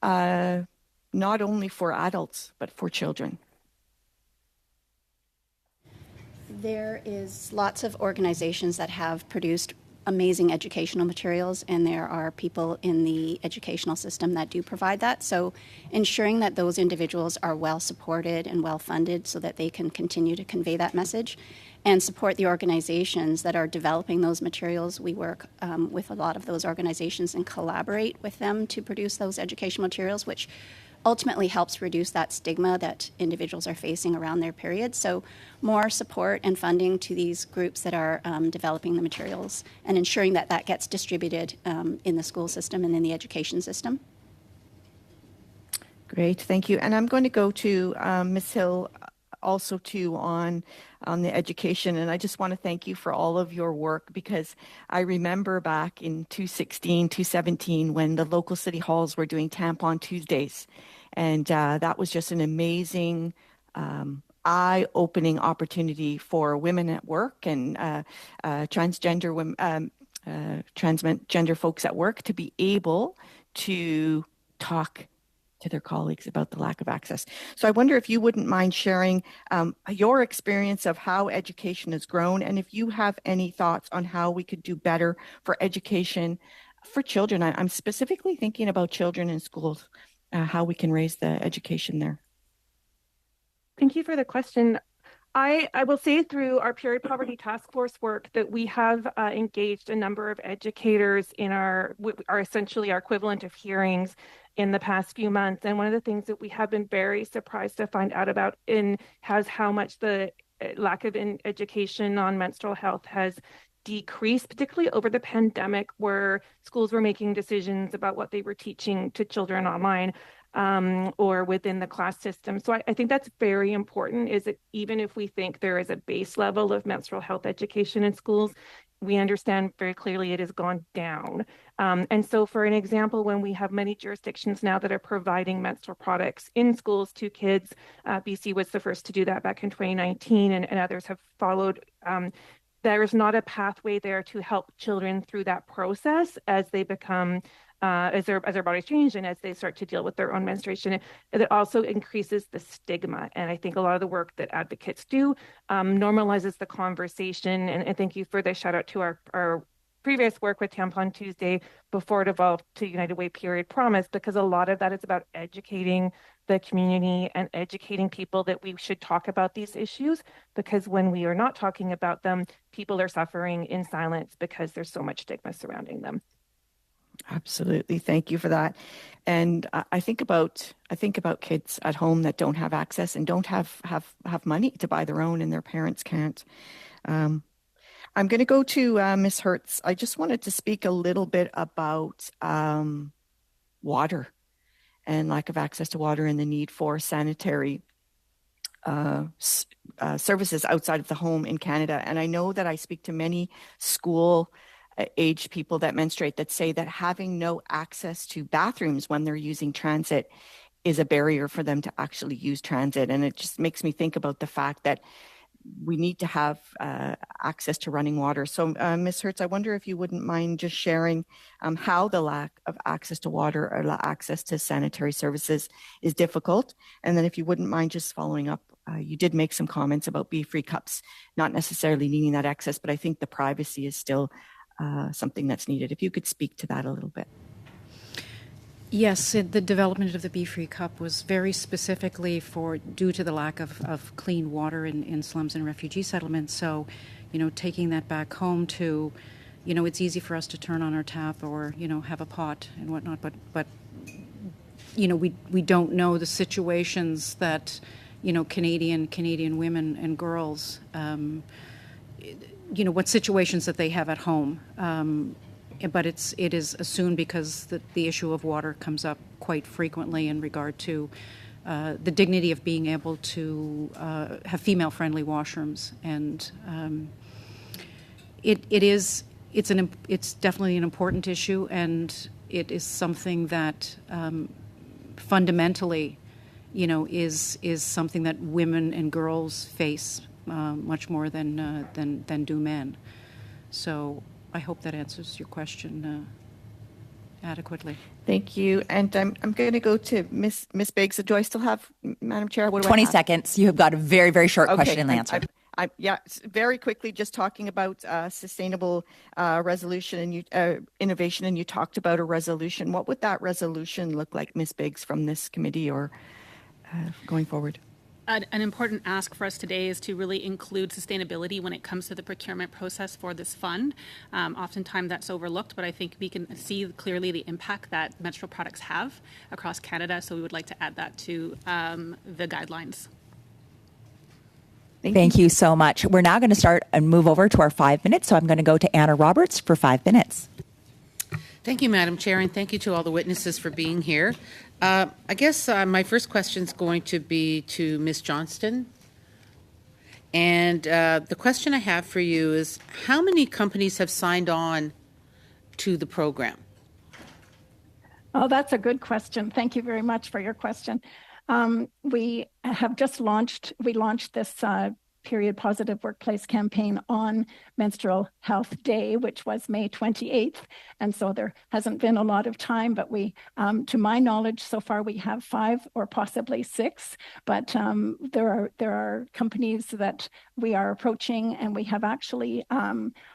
not only for adults, but for children? There is lots of organizations that have produced amazing educational materials, and there are people in the educational system that do provide that. So ensuring that those individuals are well supported and well funded so that they can continue to convey that message, and support the organizations that are developing those materials. We work with a lot of those organizations and collaborate with them to produce those educational materials, which ultimately helps reduce that stigma that individuals are facing around their period. So more support and funding to these groups that are developing the materials, and ensuring that that gets distributed in the school system and in the education system. Great, thank you. And I'm going to go to Ms. Hill also too on the education, and I just want to thank you for all of your work, because I remember back in 2016, 2017 when the local city halls were doing Tampon Tuesdays, and that was just an amazing eye-opening opportunity for women at work and transgender women, transgender folks at work to be able to talk to their colleagues about the lack of access. So I wonder if you wouldn't mind sharing your experience of how education has grown, and if you have any thoughts on how we could do better for education for children. I'm specifically thinking about children in schools, how we can raise the education there. Thank you for the question. I will say through our period poverty task force work that we have engaged a number of educators in our essentially our equivalent of hearings in the past few months. And one of the things that we have been very surprised to find out about has how much the lack of education on menstrual health has decreased, particularly over the pandemic, where schools were making decisions about what they were teaching to children online. Or within the class system. So I think that's very important, is that even if we think there is a base level of menstrual health education in schools, we understand very clearly it has gone down. And so for an example, when we have many jurisdictions now that are providing menstrual products in schools to kids, BC was the first to do that back in 2019, and others have followed. There is not a pathway there to help children through that process as they become as their bodies change and as they start to deal with their own menstruation. It also increases the stigma. And I think a lot of the work that advocates do normalizes the conversation. And thank you for the shout out to our previous work with Tampon Tuesday before it evolved to United Way Period Promise, because a lot of that is about educating the community and educating people that we should talk about these issues, because when we are not talking about them, people are suffering in silence because there's so much stigma surrounding them. Absolutely. Thank you for that. And I think about kids at home that don't have access and don't have money to buy their own, and their parents can't. I'm going to go to Ms. Hertz. I just wanted to speak a little bit about water and lack of access to water and the need for sanitary services outside of the home in Canada. And I know that I speak to many school age people that menstruate that say that having no access to bathrooms when they're using transit is a barrier for them to actually use transit. And it just makes me think about the fact that we need to have access to running water. So Ms. Hertz, I wonder if you wouldn't mind just sharing how the lack of access to water or access to sanitary services is difficult. And then if you wouldn't mind just following up, you did make some comments about bee-free cups, not necessarily needing that access, but I think the privacy is still something that's needed. If you could speak to that a little bit. Yes, the development of the bee-free cup was very specifically due to the lack of clean water in slums and refugee settlements. So, taking that back home to, it's easy for us to turn on our tap or, have a pot and whatnot, but we don't know the situations that, Canadian women and girls, what situations that they have at home. But it is assumed because the issue of water comes up quite frequently in regard to the dignity of being able to have female-friendly washrooms, and it's definitely an important issue, and it is something that fundamentally, is something that women and girls face much more than do men. So I hope that answers your question adequately. Thank you. And I'm going to go to Ms. Biggs. Do I still have, Madam Chair? 20 seconds. You have got a very, very short question and answer. Very quickly, just talking about sustainable resolution and innovation, and you talked about a resolution. What would that resolution look like, Ms. Biggs, from this committee or going forward? An important ask for us today is to really include sustainability when it comes to the procurement process for this fund. Oftentimes that's overlooked, but I think we can see clearly the impact that menstrual products have across Canada, so we would like to add that to the guidelines. Thank you so much. We're now going to start and move over to our 5 minutes, so I'm going to go to Anna Roberts for 5 minutes. Thank you, Madam Chair, and thank you to all the witnesses for being here. I guess my first question is going to be to Ms. Johnston. And the question I have for you is, how many companies have signed on to the program? Oh, that's a good question. Thank you very much for your question. We have just launched this period positive workplace campaign on Menstrual Health Day, which was May 28th. And so there hasn't been a lot of time, but we, to my knowledge, so far we have 5 or possibly 6, but there are companies that we are approaching, and we have actually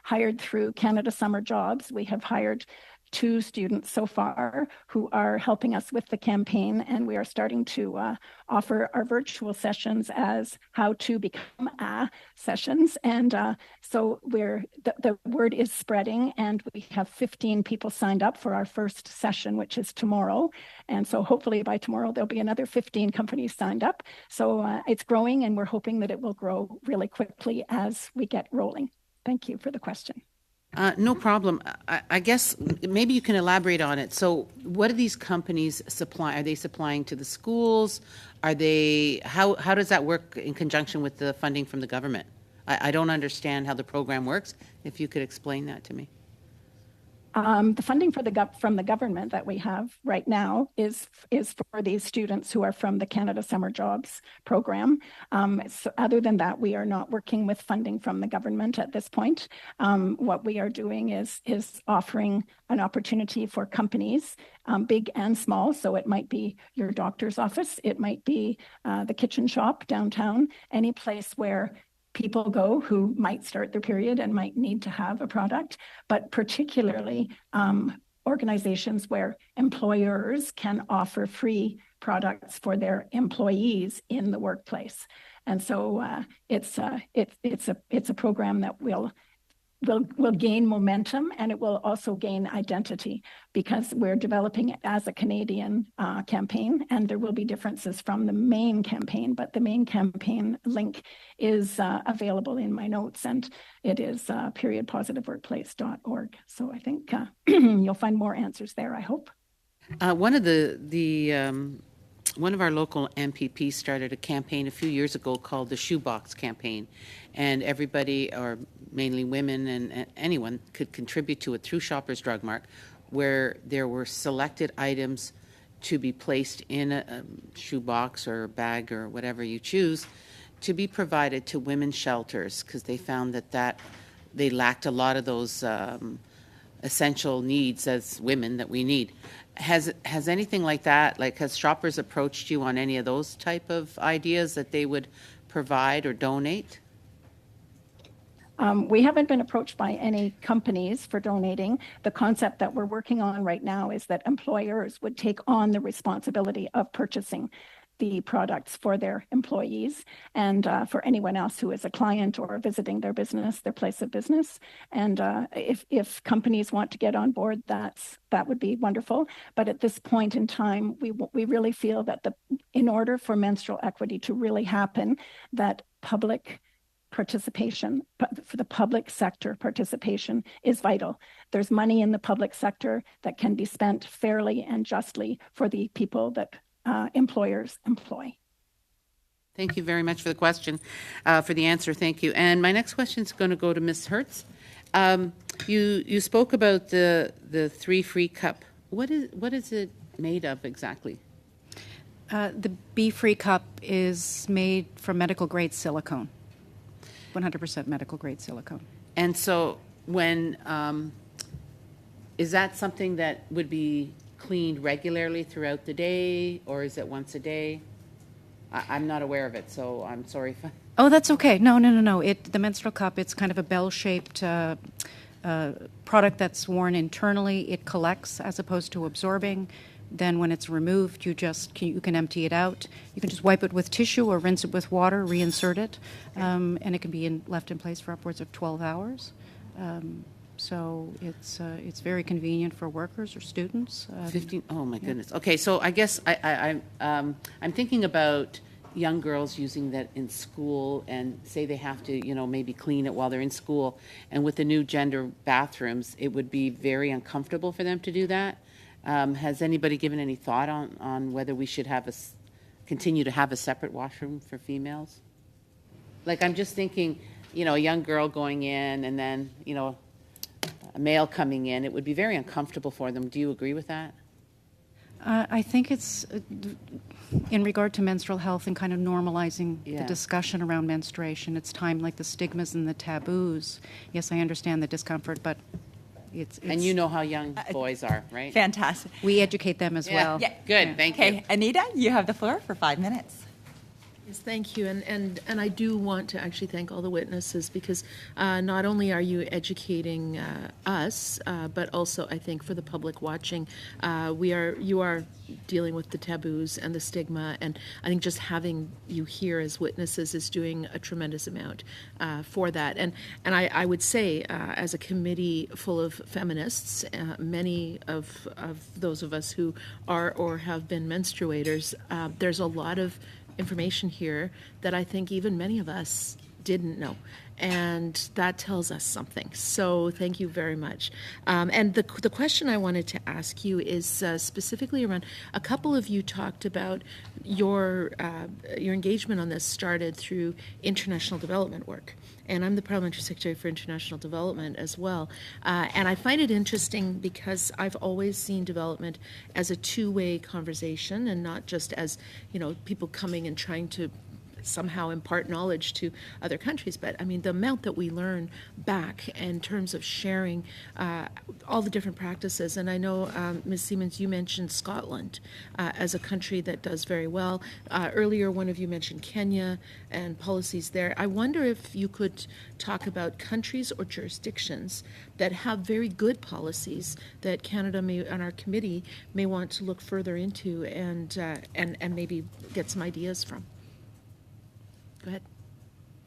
hired through Canada Summer Jobs. We have hired 2 students so far who are helping us with the campaign, and we are starting to offer our virtual sessions as how to become a sessions. And so the word is spreading, and we have 15 people signed up for our first session, which is tomorrow. And so hopefully by tomorrow, there'll be another 15 companies signed up. So it's growing, and we're hoping that it will grow really quickly as we get rolling. Thank you for the question. No problem. I guess maybe you can elaborate on it. So what do these companies supply? Are they supplying to the schools? Are they, how does that work in conjunction with the funding from the government? I don't understand how the program works. If you could explain that to me. The funding from the government that we have right now is for these students who are from the Canada Summer Jobs program. So other than that, we are not working with funding from the government at this point. What we are doing is offering an opportunity for companies, big and small. So it might be your doctor's office, it might be the kitchen shop downtown, any place where people go who might start their period and might need to have a product, but particularly organizations where employers can offer free products for their employees in the workplace. And so it's a program that will gain momentum, and it will also gain identity, because we're developing it as a Canadian campaign, and there will be differences from the main campaign, but the main campaign link is available in my notes, and it is periodpositiveworkplace.org. So I think you'll find more answers there, I hope. One of our local MPPs started a campaign a few years ago called the Shoebox Campaign, and everybody, or mainly women and anyone, could contribute to it through Shoppers Drug Mart, where there were selected items to be placed in a shoebox or a bag or whatever you choose to be provided to women's shelters, because they found that they lacked a lot of those essential needs as women that we need. Has anything like that, like has Shoppers approached you on any of those type of ideas that they would provide or donate? We haven't been approached by any companies for donating. The concept that we're working on right now is that employers would take on the responsibility of purchasing the products for their employees and for anyone else who is a client or visiting their business, their place of business. And if companies want to get on board, that would be wonderful. But at this point in time, we really feel that in order for menstrual equity to really happen, that public participation, for the public sector participation, is vital. There's money in the public sector that can be spent fairly and justly for the people that employers employ. Thank you very much for the question, for the answer. Thank you. And my next question is going to go to Ms. Hertz. You spoke about the 3 Free cup. What is it made of exactly? The Be Free cup is made from medical grade silicone. 100% medical grade silicone. And so when, is that something that would be cleaned regularly throughout the day, or is it once a day? I'm not aware of it, so I'm sorry if I... Oh, that's okay. No. The menstrual cup, it's kind of a bell-shaped product that's worn internally. It collects as opposed to absorbing. Then when it's removed, you can empty it out. You can just wipe it with tissue or rinse it with water, reinsert it, and it can be left in place for upwards of 12 hours. So it's very convenient for workers or students. 15. Oh my goodness. Okay, so I guess I'm thinking about young girls using that in school, and say they have to maybe clean it while they're in school, and with the new gender bathrooms, it would be very uncomfortable for them to do that. Has anybody given any thought on whether we should continue to have a separate washroom for females? Like, I'm just thinking, a young girl going in and then, a male coming in, it would be very uncomfortable for them. Do you agree with that? I think it's in regard to menstrual health and kind of normalizing the discussion around menstruation. It's time, like the stigmas and the taboos. Yes, I understand the discomfort, but it's and you know how young boys are, right? Fantastic. We educate them as well. Yeah. Good, thank you. Okay, Anita, you have the floor for 5 minutes. Yes, thank you. And I do want to actually thank all the witnesses because not only are you educating us, but also I think for the public watching, you are dealing with the taboos and the stigma. And I think just having you here as witnesses is doing a tremendous amount for that. And I would say as a committee full of feminists, many of those of us who are or have been menstruators, there's a lot of information here that I think even many of us didn't know. And that tells us something. So thank you very much. And the question I wanted to ask you is specifically around, a couple of you talked about your engagement on this started through international development work. And I'm the Parliamentary Secretary for International Development as well. And I find it interesting because I've always seen development as a two-way conversation and not just as, people coming and trying to somehow impart knowledge to other countries. But I mean, the amount that we learn back in terms of sharing all the different practices. And I know, Ms. Siemens, you mentioned Scotland as a country that does very well. Earlier, one of you mentioned Kenya and policies there. I wonder if you could talk about countries or jurisdictions that have very good policies that Canada may, and our committee may want to look further into and maybe get some ideas from. Go ahead.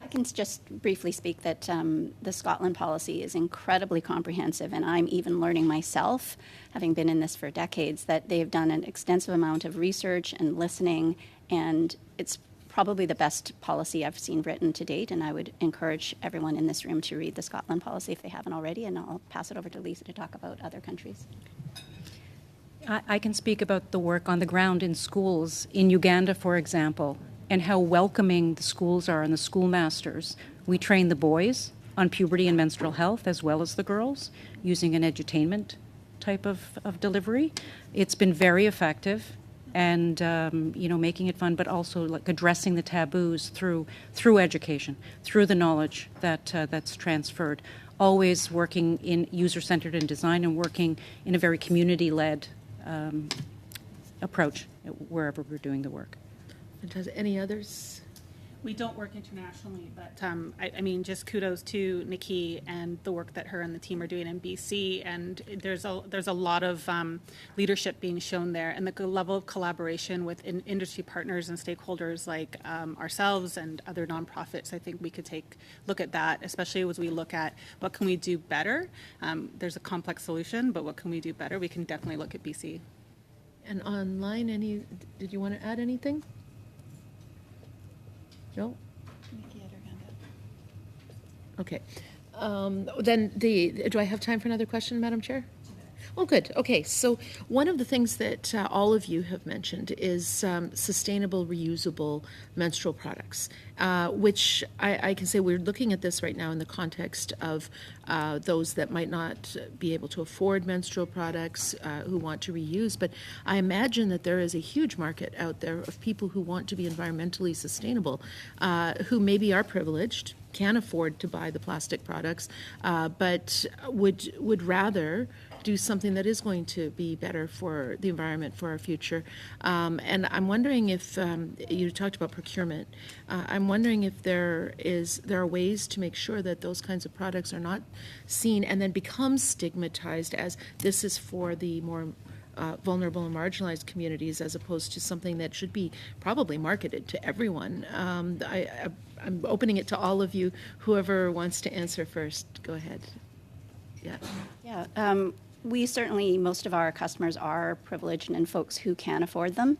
I can just briefly speak that the Scotland policy is incredibly comprehensive, and I'm even learning myself, having been in this for decades, that they've done an extensive amount of research and listening, and it's probably the best policy I've seen written to date, and I would encourage everyone in this room to read the Scotland policy if they haven't already, and I'll pass it over to Lisa to talk about other countries. I can speak about the work on the ground in schools. In Uganda, for example, and how welcoming the schools are and the schoolmasters. We train the boys on puberty and menstrual health as well as the girls using an edutainment type of delivery. It's been very effective and, making it fun, but also like addressing the taboos through education, through the knowledge that's transferred. Always working in user-centered in design and working in a very community-led approach wherever we're doing the work. Fantastic. Any others? We don't work internationally, but just kudos to Nikki and the work that her and the team are doing in BC. And there's a lot of leadership being shown there, and the level of collaboration with industry partners and stakeholders like ourselves and other nonprofits. I think we could look at that, especially as we look at what can we do better. There's a complex solution, but what can we do better? We can definitely look at BC. And online, did you want to add anything? No? Okay. Then do I have time for another question, Madam Chair? Oh, good. Okay. So one of the things that all of you have mentioned is sustainable, reusable menstrual products, which I can say we're looking at this right now in the context of those that might not be able to afford menstrual products, who want to reuse. But I imagine that there is a huge market out there of people who want to be environmentally sustainable, who maybe are privileged, can afford to buy the plastic products, but would rather do something that is going to be better for the environment, for our future. And I'm wondering if, you talked about procurement, I'm wondering if there are ways to make sure that those kinds of products are not seen and then become stigmatized as this is for the more vulnerable and marginalized communities, as opposed to something that should be probably marketed to everyone. I'm opening it to all of you. Whoever wants to answer first, go ahead. Yeah. Yeah. We certainly, most of our customers are privileged and folks who can afford them.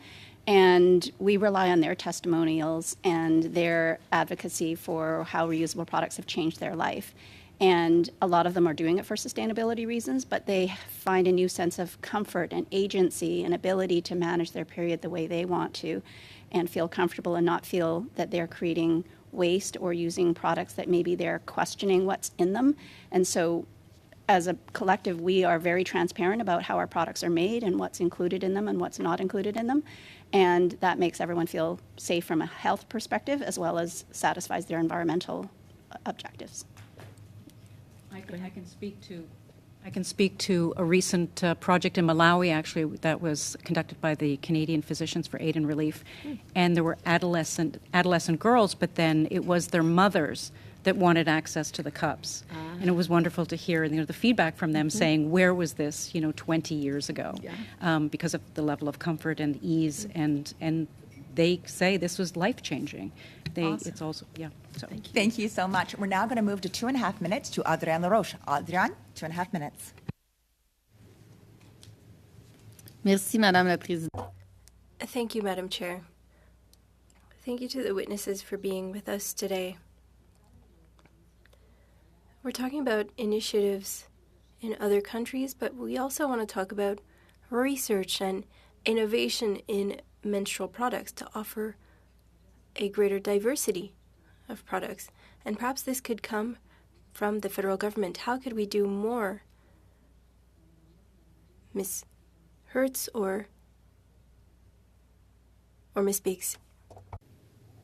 And we rely on their testimonials and their advocacy for how reusable products have changed their life. And a lot of them are doing it for sustainability reasons, but they find a new sense of comfort and agency and ability to manage their period the way they want to and feel comfortable and not feel that they're creating waste or using products that maybe they're questioning what's in them. And so as a collective, we are very transparent about how our products are made and what's included in them and what's not included in them. And that makes everyone feel safe from a health perspective as well as satisfies their environmental objectives. I can speak to a recent project in Malawi, actually, that was conducted by the Canadian Physicians for Aid and Relief. And there were adolescent girls, but then it was their mothers that wanted access to the cups. And it was wonderful to hear the feedback from them saying, where was this, 20 years ago? Because of the level of comfort and ease. And they say this was life-changing. Awesome. It's also, so. Thank you so much. We're now going to move to 2.5 minutes to Adrienne LaRoche. Adrienne, 2.5 minutes. Merci, Madame la Présidente. Thank you, Madam Chair. Thank you to the witnesses for being with us today. We're talking about initiatives in other countries, but we also want to talk about research and innovation in menstrual products to offer a greater diversity of products. And perhaps this could come from the federal government. How could we do more? Ms. Hertz or Ms. Biggs?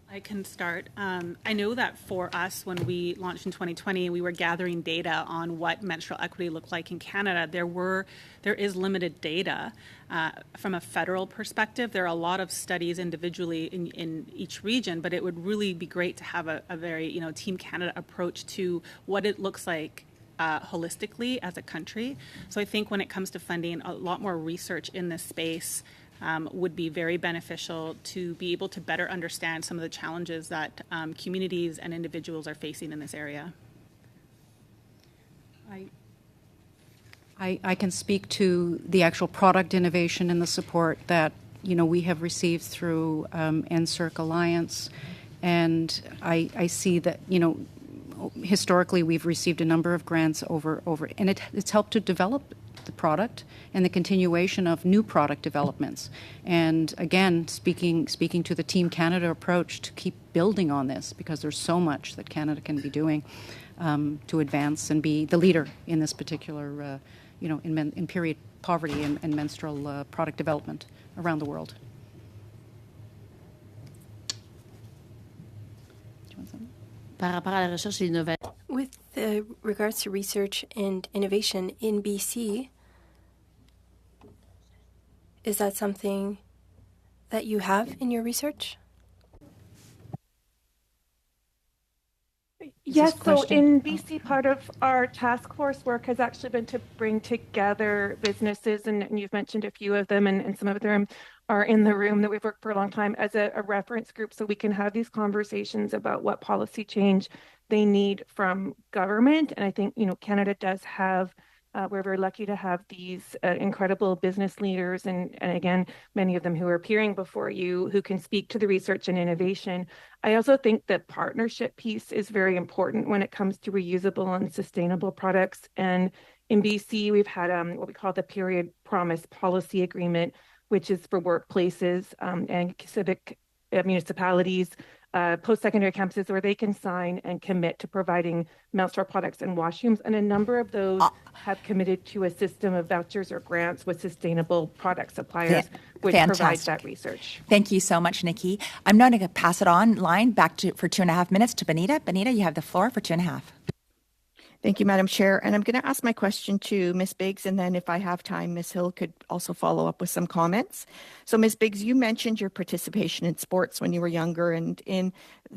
I can start. I know that for us, when we launched in 2020, we were gathering data on what menstrual equity looked like in Canada. There is limited data. From a federal perspective, there are a lot of studies individually in each region, but it would really be great to have a very, Team Canada approach to what it looks like holistically as a country. So I think when it comes to funding, a lot more research in this space would be very beneficial to be able to better understand some of the challenges that communities and individuals are facing in this area. I can speak to the actual product innovation and the support that we have received through NSERC Alliance, and I see that historically we've received a number of grants over and it's helped to develop the product and the continuation of new product developments. And again, speaking to the Team Canada approach to keep building on this, because there's so much that Canada can be doing to advance and be the leader in this particular, in period poverty and menstrual product development around the world. Do you want something? Par rapport à la recherche et l'innovation. With regards to research and innovation in BC, is that something that you have in your research? Yes, so in BC, part of our task force work has actually been to bring together businesses, and you've mentioned a few of them, and some of them are in the room that we've worked for a long time as a reference group, so we can have these conversations about what policy change they need from government. And I think, Canada does have, we're very lucky to have these incredible business leaders, and again, many of them who are appearing before you, who can speak to the research and innovation. I also think the partnership piece is very important when it comes to reusable and sustainable products. And in BC, we've had what we call the Period Promise Policy Agreement, which is for workplaces and civic municipalities, post-secondary campuses, where they can sign and commit to providing menstrual products and washrooms. And a number of those have committed to a system of vouchers or grants with sustainable product suppliers, which provides that research. Thank you so much, Nikki. I'm now going to pass it on line back for 2.5 minutes to Benita. Benita, you have the floor for 2.5. Thank you, Madam Chair. And I'm going to ask my question to Ms. Biggs, and then if I have time, Ms. Hill could also follow up with some comments. So, Ms. Biggs, you mentioned your participation in sports when you were younger, and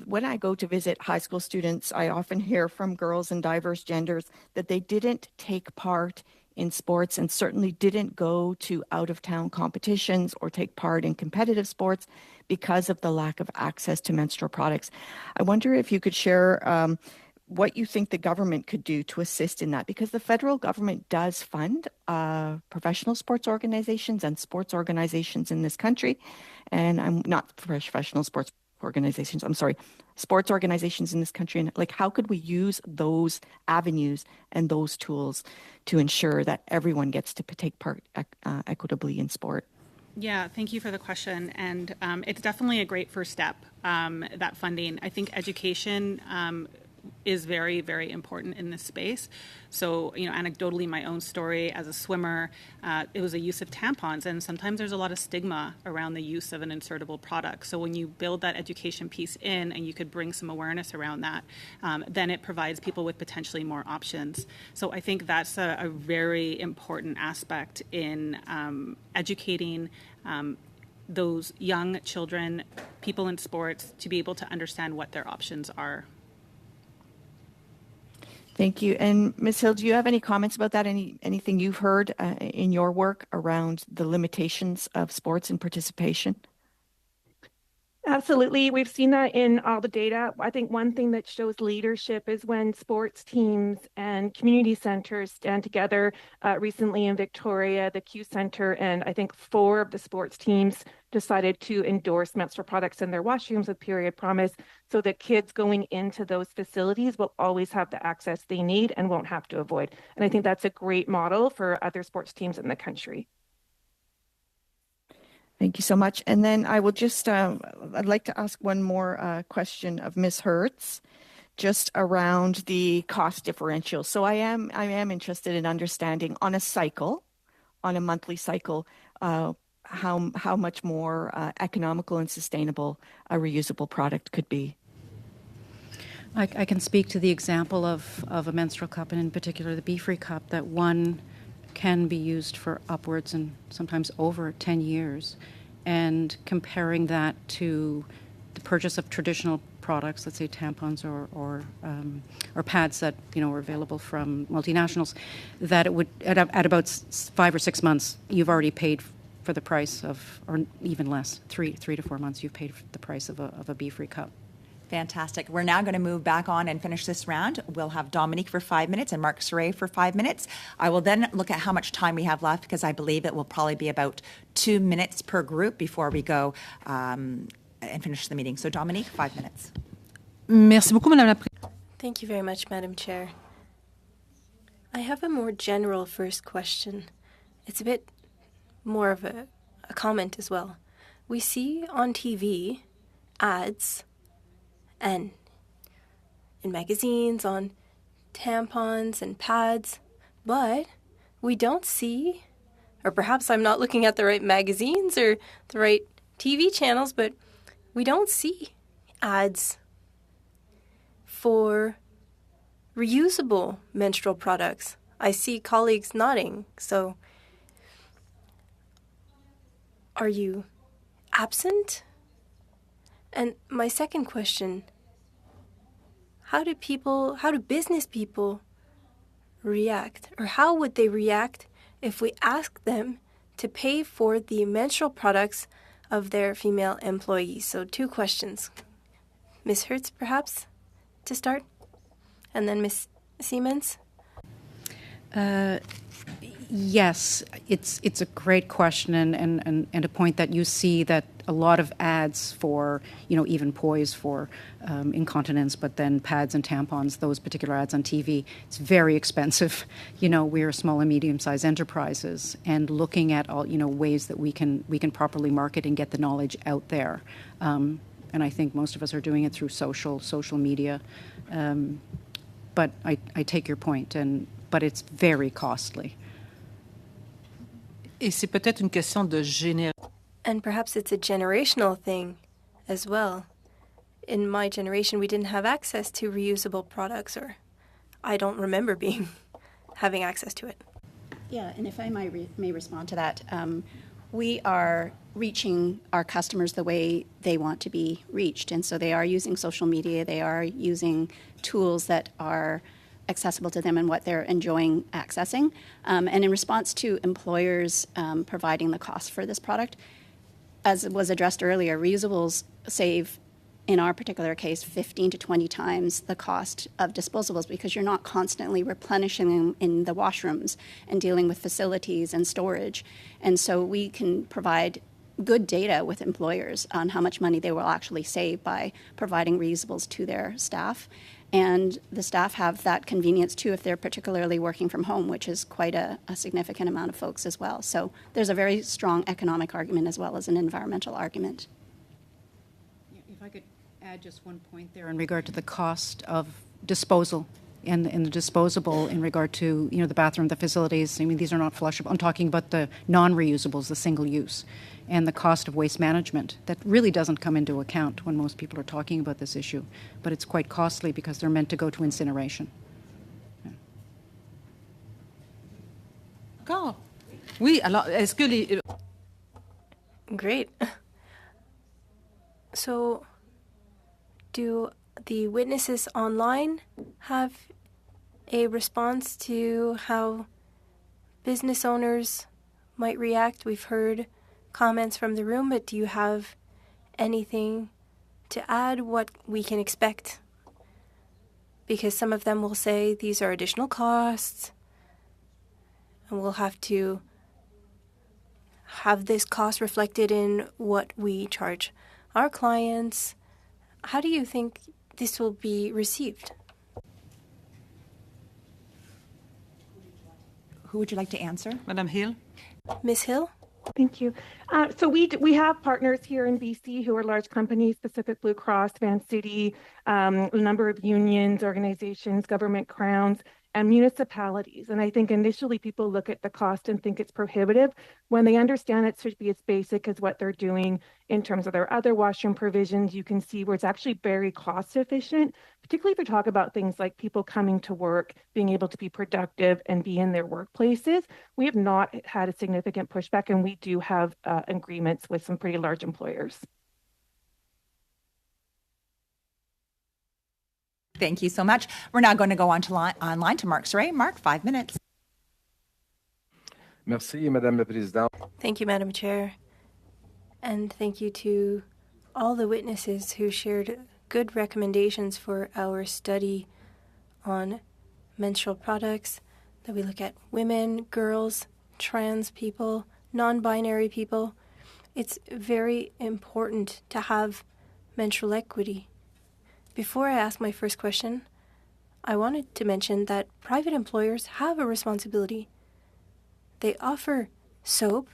when I go to visit high school students, I often hear from girls and diverse genders that they didn't take part in sports and certainly didn't go to out-of-town competitions or take part in competitive sports because of the lack of access to menstrual products. I wonder if you could share what you think the government could do to assist in that, because the federal government does fund professional sports organizations and sports organizations in this country. And I'm not professional sports organizations, I'm sorry, sports organizations in this country. And how could we use those avenues and those tools to ensure that everyone gets to take part equitably in sport? Yeah, thank you for the question. And it's definitely a great first step, that funding. I think education is very, very important in this space. So, anecdotally, my own story as a swimmer, it was a use of tampons, and sometimes there's a lot of stigma around the use of an insertable product. So when you build that education piece in and you could bring some awareness around that, then it provides people with potentially more options. So I think that's a very important aspect in educating those young children, people in sports, to be able to understand what their options are. Thank you. And Ms. Hill, do you have any comments about that? Anything you've heard in your work around the limitations of sports and participation? Absolutely. We've seen that in all the data. I think one thing that shows leadership is when sports teams and community centers stand together. Recently in Victoria, the Q Center and I think 4 of the sports teams decided to endorse menstrual products in their washrooms with period promise, so that kids going into those facilities will always have the access they need and won't have to avoid. And I think that's a great model for other sports teams in the country. Thank you so much. And then I will just, I'd like to ask one more question of Ms. Hertz, just around the cost differential. So I am interested in understanding on a cycle, on a monthly cycle, how much more economical and sustainable a reusable product could be. I can speak to the example of a menstrual cup, and in particular the Be Free cup, that one can be used for upwards and sometimes over 10 years. And comparing that to the purchase of traditional products, let's say tampons or pads that are available from multinationals, that it would at about 5 or 6 months you've already paid for the price of, or even less, 3 to 4 months you've paid for the price of a Be Free cup. Fantastic. We're now going to move back on and finish this round. We'll have Dominique for 5 minutes and Mark Saray for 5 minutes. I will then look at how much time we have left, because I believe it will probably be about 2 minutes per group before we go and finish the meeting. So Dominique, 5 minutes. Merci beaucoup, Madame la Présidente. Thank you very much, Madam Chair. I have a more general first question. It's a bit more of a comment as well. We see on TV ads and in magazines on tampons and pads, but we don't see, or perhaps I'm not looking at the right magazines or the right TV channels, but we don't see ads for reusable menstrual products. I see colleagues nodding, so are you absent? And my second question, how do business people react? Or how would they react if we ask them to pay for the menstrual products of their female employees? So 2 questions. Ms. Hertz, perhaps, to start? And then Ms. Siemens? Yes, it's a great question, and a point that you see that a lot of ads for, even poise for incontinence, but then pads and tampons, those particular ads on TV, it's very expensive. We're small and medium-sized enterprises, and looking at all, ways that we can properly market and get the knowledge out there. And I think most of us are doing it through social media. But I take your point, but it's very costly. Et c'est peut-être une question de And perhaps it's a generational thing as well. In my generation, we didn't have access to reusable products, or I don't remember having access to it. Yeah, and if I may respond to that, we are reaching our customers the way they want to be reached. And so they are using social media, they are using tools that are accessible to them and what they're enjoying accessing. And in response to employers providing the cost for this product, as was addressed earlier, reusables save, in our particular case, 15 to 20 times the cost of disposables, because you're not constantly replenishing them in the washrooms and dealing with facilities and storage. And so we can provide good data with employers on how much money they will actually save by providing reusables to their staff. And the staff have that convenience too if they're particularly working from home, which is quite a significant amount of folks as well. So there's a very strong economic argument as well as an environmental argument. If I could add just one point there in regard to the cost of disposal and the disposable in regard to, the bathroom, the facilities. I mean, these are not flushable. I'm talking about the non-reusables, the single use, and the cost of waste management. That really doesn't come into account when most people are talking about this issue, but it's quite costly because they're meant to go to incineration. D'accord. Oui, alors, est-ce que les... Great. So, do the witnesses online have a response to how business owners might react? We've heard comments from the room, but do you have anything to add what we can expect? Because some of them will say these are additional costs, and we'll have to have this cost reflected in what we charge our clients. How do you think this will be received? Who would you like to answer? Madame Hill? Ms. Hill? Thank you. So we have partners here in BC who are large companies, Pacific Blue Cross, Van City, a number of unions, organizations, government crowns, and municipalities. And I think initially people look at the cost and think it's prohibitive when they understand it should be as basic as what they're doing in terms of their other washroom provisions. You can see where it's actually very cost efficient, particularly if you talk about things like people coming to work, being able to be productive and be in their workplaces. We have not had a significant pushback, and we do have agreements with some pretty large employers. Thank you so much. We're now going to go on to online to Mark Saray. Mark, 5 minutes. Merci, Madame la Présidente. Thank you, Madam Chair. And thank you to all the witnesses who shared good recommendations for our study on menstrual products, that we look at women, girls, trans people, non-binary people. It's very important to have menstrual equity. Before I ask my first question, I wanted to mention that private employers have a responsibility. They offer soap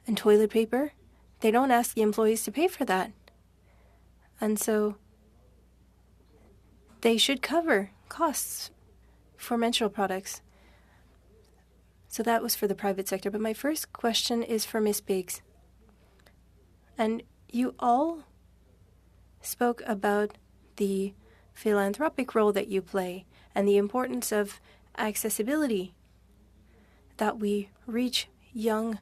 and toilet paper. They don't ask the employees to pay for that. And so they should cover costs for menstrual products. So that was for the private sector. But my first question is for Ms. Biggs. And you all spoke about the philanthropic role that you play and the importance of accessibility, that we reach young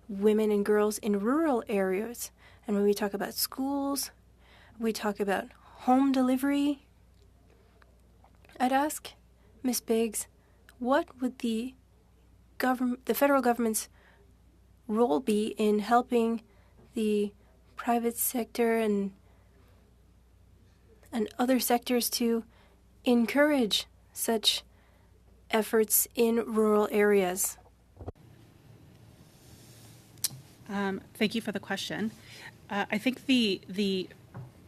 women and girls in rural areas. And when we talk about schools, we talk about home delivery. I'd ask Ms. Biggs, what would the federal government's role be in helping the private sector and other sectors to encourage such efforts in rural areas? Thank you for the question. I think the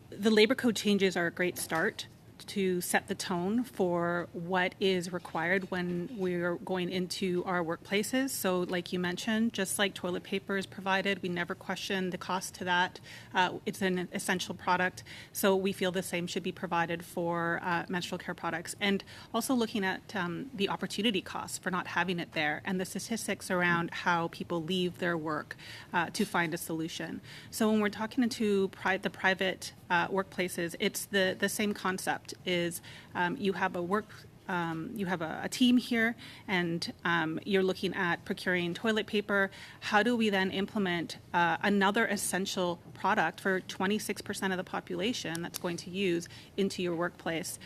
labor code changes are a great start to set the tone for what is required when we're going into our workplaces. So like you mentioned, just like toilet paper is provided, we never question the cost to that. It's an essential product. So we feel the same should be provided for menstrual care products. And also looking at the opportunity costs for not having it there and the statistics around how people leave their work to find a solution. So when we're talking to the private workplaces, it's the same concept. Is you have a team here, and you're looking at procuring toilet paper. How do we then implement another essential product for 26% of the population that's going to use into your workplace?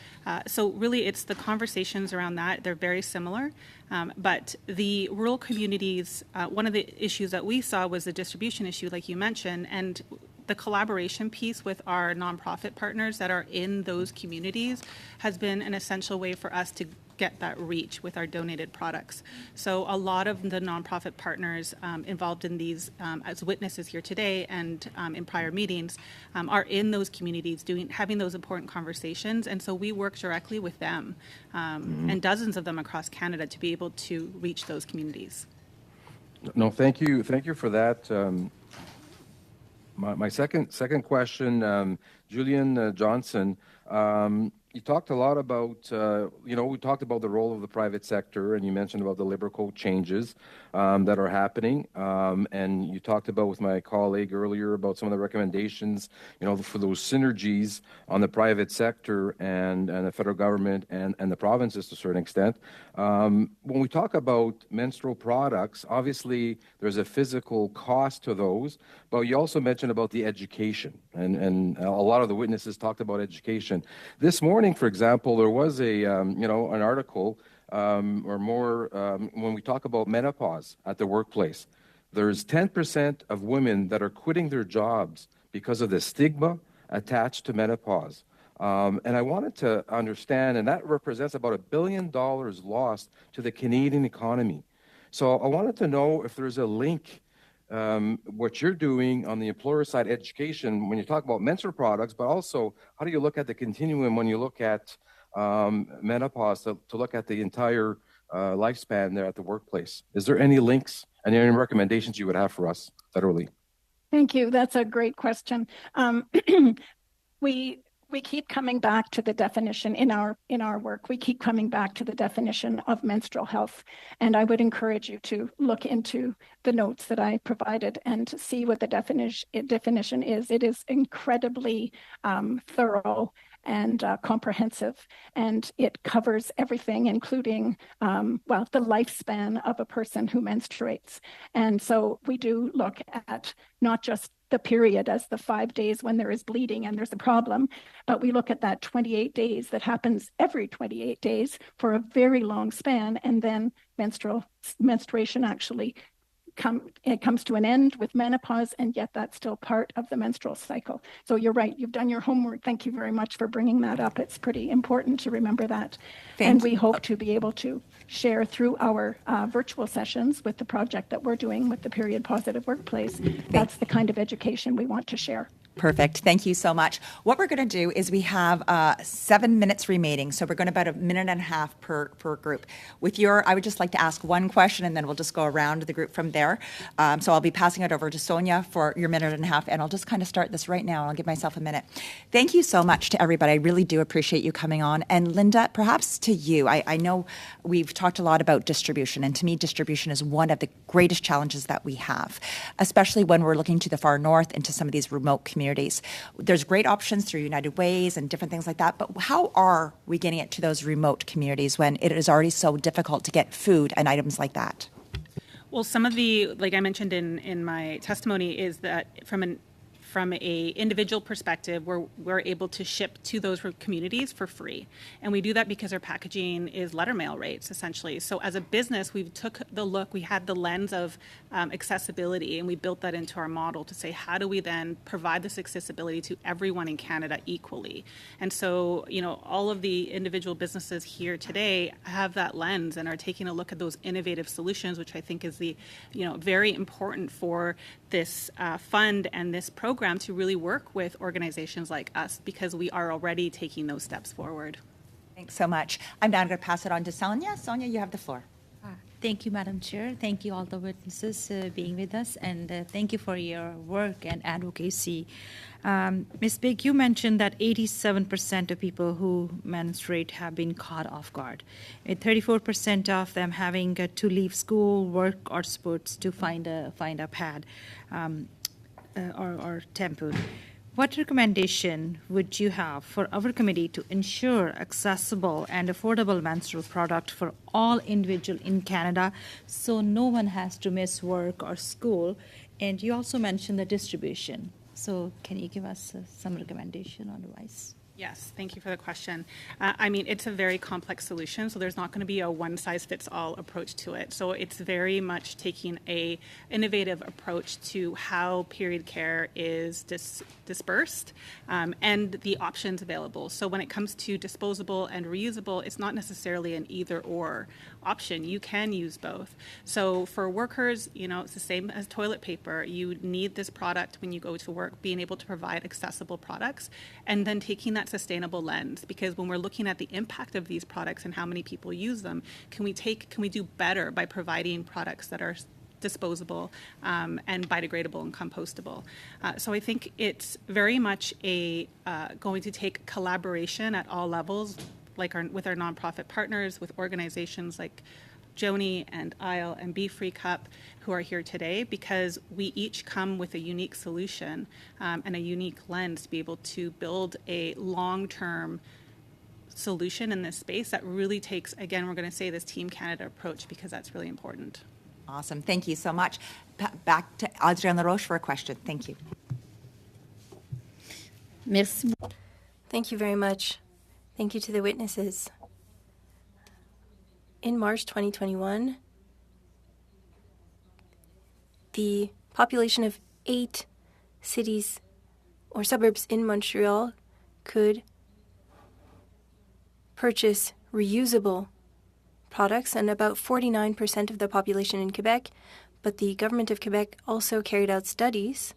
So really, it's the conversations around that. They're very similar. But the rural communities, one of the issues that we saw was the distribution issue, like you mentioned, and the collaboration piece with our nonprofit partners that are in those communities has been an essential way for us to get that reach with our donated products. So a lot of the nonprofit partners involved in these as witnesses here today and in prior meetings are in those communities having those important conversations. And so we work directly with them and dozens of them across Canada to be able to reach those communities. No, thank you for that. My second question, Julian Johnson. You talked a lot about, we talked about the role of the private sector, and you mentioned about the Liberal Code changes that are happening. And you talked about with my colleague earlier about some of the recommendations, for those synergies on the private sector and the federal government and the provinces to a certain extent. When we talk about menstrual products, obviously there's a physical cost to those, but you also mentioned about the education, and a lot of the witnesses talked about education. This morning, for example, there was an article when we talk about menopause at the workplace. There's 10% of women that are quitting their jobs because of the stigma attached to menopause. And I wanted to understand, and that represents about $1 billion lost to the Canadian economy. So I wanted to know if there's a link, what you're doing on the employer side education when you talk about menstrual products, but also how do you look at the continuum when you look at menopause to look at the entire lifespan there at the workplace? Is there any links and any recommendations you would have for us federally? Thank you. That's a great question. We keep coming back to the definition in our work. We keep coming back to the definition of menstrual health. And I would encourage you to look into the notes that I provided and to see what the definition is. It is incredibly thorough and comprehensive, and it covers everything, including, the lifespan of a person who menstruates. And so we do look at not just the period as the 5 days when there is bleeding and there's a problem, but we look at that 28 days that happens every 28 days for a very long span, and then menstruation actually comes to an end with menopause, and yet that's still part of the menstrual cycle. So you're right, you've done your homework. Thank you very much for bringing that up. It's pretty important to remember that. And we hope to be able to share through our virtual sessions with the project that we're doing with the Period Positive Workplace. That's the kind of education we want to share. Perfect. Thank you so much. What we're going to do is we have 7 minutes remaining, so we're going to about 1.5 minutes per group. I would just like to ask one question, and then we'll just go around the group from there. So I'll be passing it over to Sonia for your 1.5 minutes, and I'll just kind of start this right now. I'll give myself a minute. Thank you so much to everybody. I really do appreciate you coming on. And Linda, perhaps to you, I know we've talked a lot about distribution, and to me, distribution is one of the greatest challenges that we have, especially when we're looking to the far north into some of these remote communities. There's great options through United Ways and different things like that, but how are we getting it to those remote communities when it is already so difficult to get food and items like that? Well, some of the, like I mentioned in my testimony, is that from a individual perspective, we're able to ship to those communities for free. And we do that because our packaging is letter mail rates, essentially. So as a business, we had the lens of accessibility, and we built that into our model to say, how do we then provide this accessibility to everyone in Canada equally? And so, all of the individual businesses here today have that lens and are taking a look at those innovative solutions, which I think is very important for this fund and this program to really work with organizations like us, because we are already taking those steps forward. Thanks so much. I'm now going to pass it on to Sonia. Sonia, you have the floor. Thank you, Madam Chair. Thank you, all the witnesses being with us, and thank you for your work and advocacy. Ms. Big, you mentioned that 87% of people who menstruate have been caught off guard, with 34% of them having to leave school, work, or sports to find a pad or tampon. What recommendation would you have for our committee to ensure accessible and affordable menstrual product for all individuals in Canada so no one has to miss work or school? And you also mentioned the distribution. So can you give us some recommendation or advice? Yes, thank you for the question. I mean, it's a very complex solution, so there's not going to be a one-size-fits-all approach to it. So it's very much taking a innovative approach to how period care is dispersed and the options available. So when it comes to disposable and reusable, it's not necessarily an either-or option. You can use both. So for workers, you know, it's the same as toilet paper. You need this product when you go to work, being able to provide accessible products, and then taking that sustainable lens, because when we're looking at the impact of these products and how many people use them, can we do better by providing products that are disposable and biodegradable and compostable? So I think it's very much going to take collaboration at all levels, like with our nonprofit partners, with organizations like Joni and Isle and Be Free Cup, who are here today, because we each come with a unique solution and a unique lens to be able to build a long-term solution in this space that really takes, again, we're going to say this Team Canada approach, because that's really important. Awesome. Thank you so much. Back to Adrienne LaRoche for a question. Thank you. Miss. Thank you very much. Thank you to the witnesses. In March 2021, the population of 8 cities or suburbs in Montreal could purchase reusable products, and about 49% of the population in Quebec. But the government of Quebec also carried out studies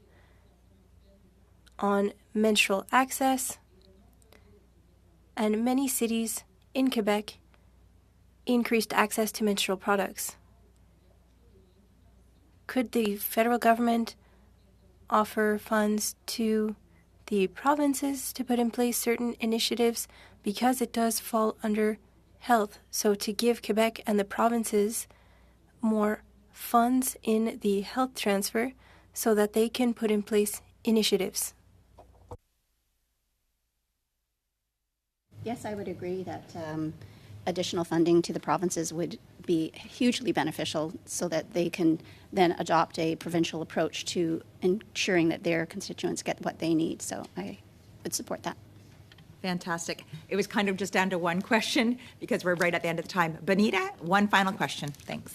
on menstrual access, and many cities in Quebec increased access to menstrual products. Could the federal government offer funds to the provinces to put in place certain initiatives, because it does fall under health? So to give Quebec and the provinces more funds in the health transfer so that they can put in place initiatives. Yes, I would agree that additional funding to the provinces would be hugely beneficial, so that they can then adopt a provincial approach to ensuring that their constituents get what they need. So I would support that. Fantastic. It was kind of just down to one question because we're right at the end of the time. Bonita, one final question. Thanks.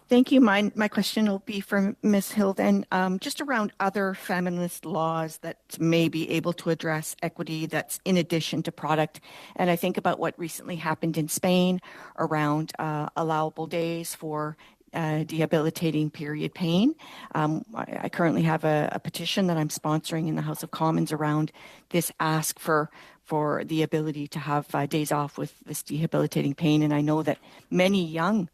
Thank you. My question will be for Ms. Hilden, just around other feminist laws that may be able to address equity that's in addition to product. And I think about what recently happened in Spain around allowable days for debilitating period pain. I currently have a petition that I'm sponsoring in the House of Commons around this ask for the ability to have days off with this debilitating pain. And I know that many young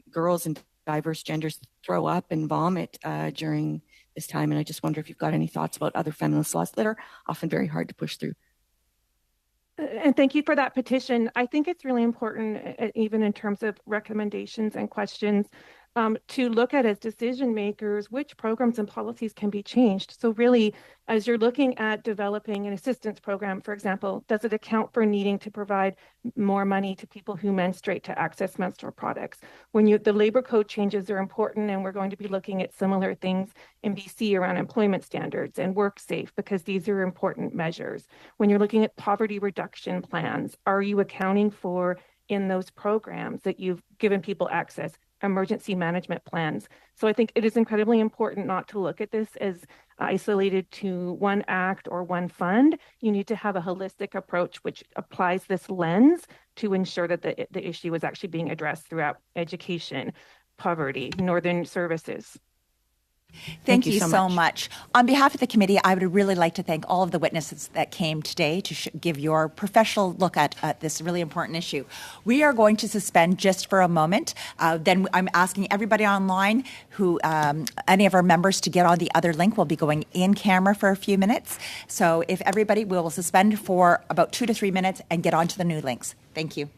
girls and diverse genders throw up and vomit during this time. And I just wonder if you've got any thoughts about other feminist laws that are often very hard to push through. And thank you for that petition. I think it's really important, even in terms of recommendations and questions, to look at as decision makers which programs and policies can be changed. So really, as you're looking at developing an assistance program, for example, does it account for needing to provide more money to people who menstruate to access menstrual products? When the labor code changes are important, and we're going to be looking at similar things in BC around employment standards and work safe, because these are important measures. When you're looking at poverty reduction plans, are you accounting for in those programs that you've given people access emergency management plans? So I think it is incredibly important not to look at this as isolated to one act or one fund. You need to have a holistic approach which applies this lens to ensure that the issue is actually being addressed throughout education, poverty, northern services. Thank you so much. On behalf of the committee, I would really like to thank all of the witnesses that came today to give your professional look at this really important issue. We are going to suspend just for a moment. Then I'm asking everybody online who, any of our members, to get on the other link. We'll be going in camera for a few minutes. So if everybody, we will suspend for about 2 to 3 minutes and get onto the new links. Thank you.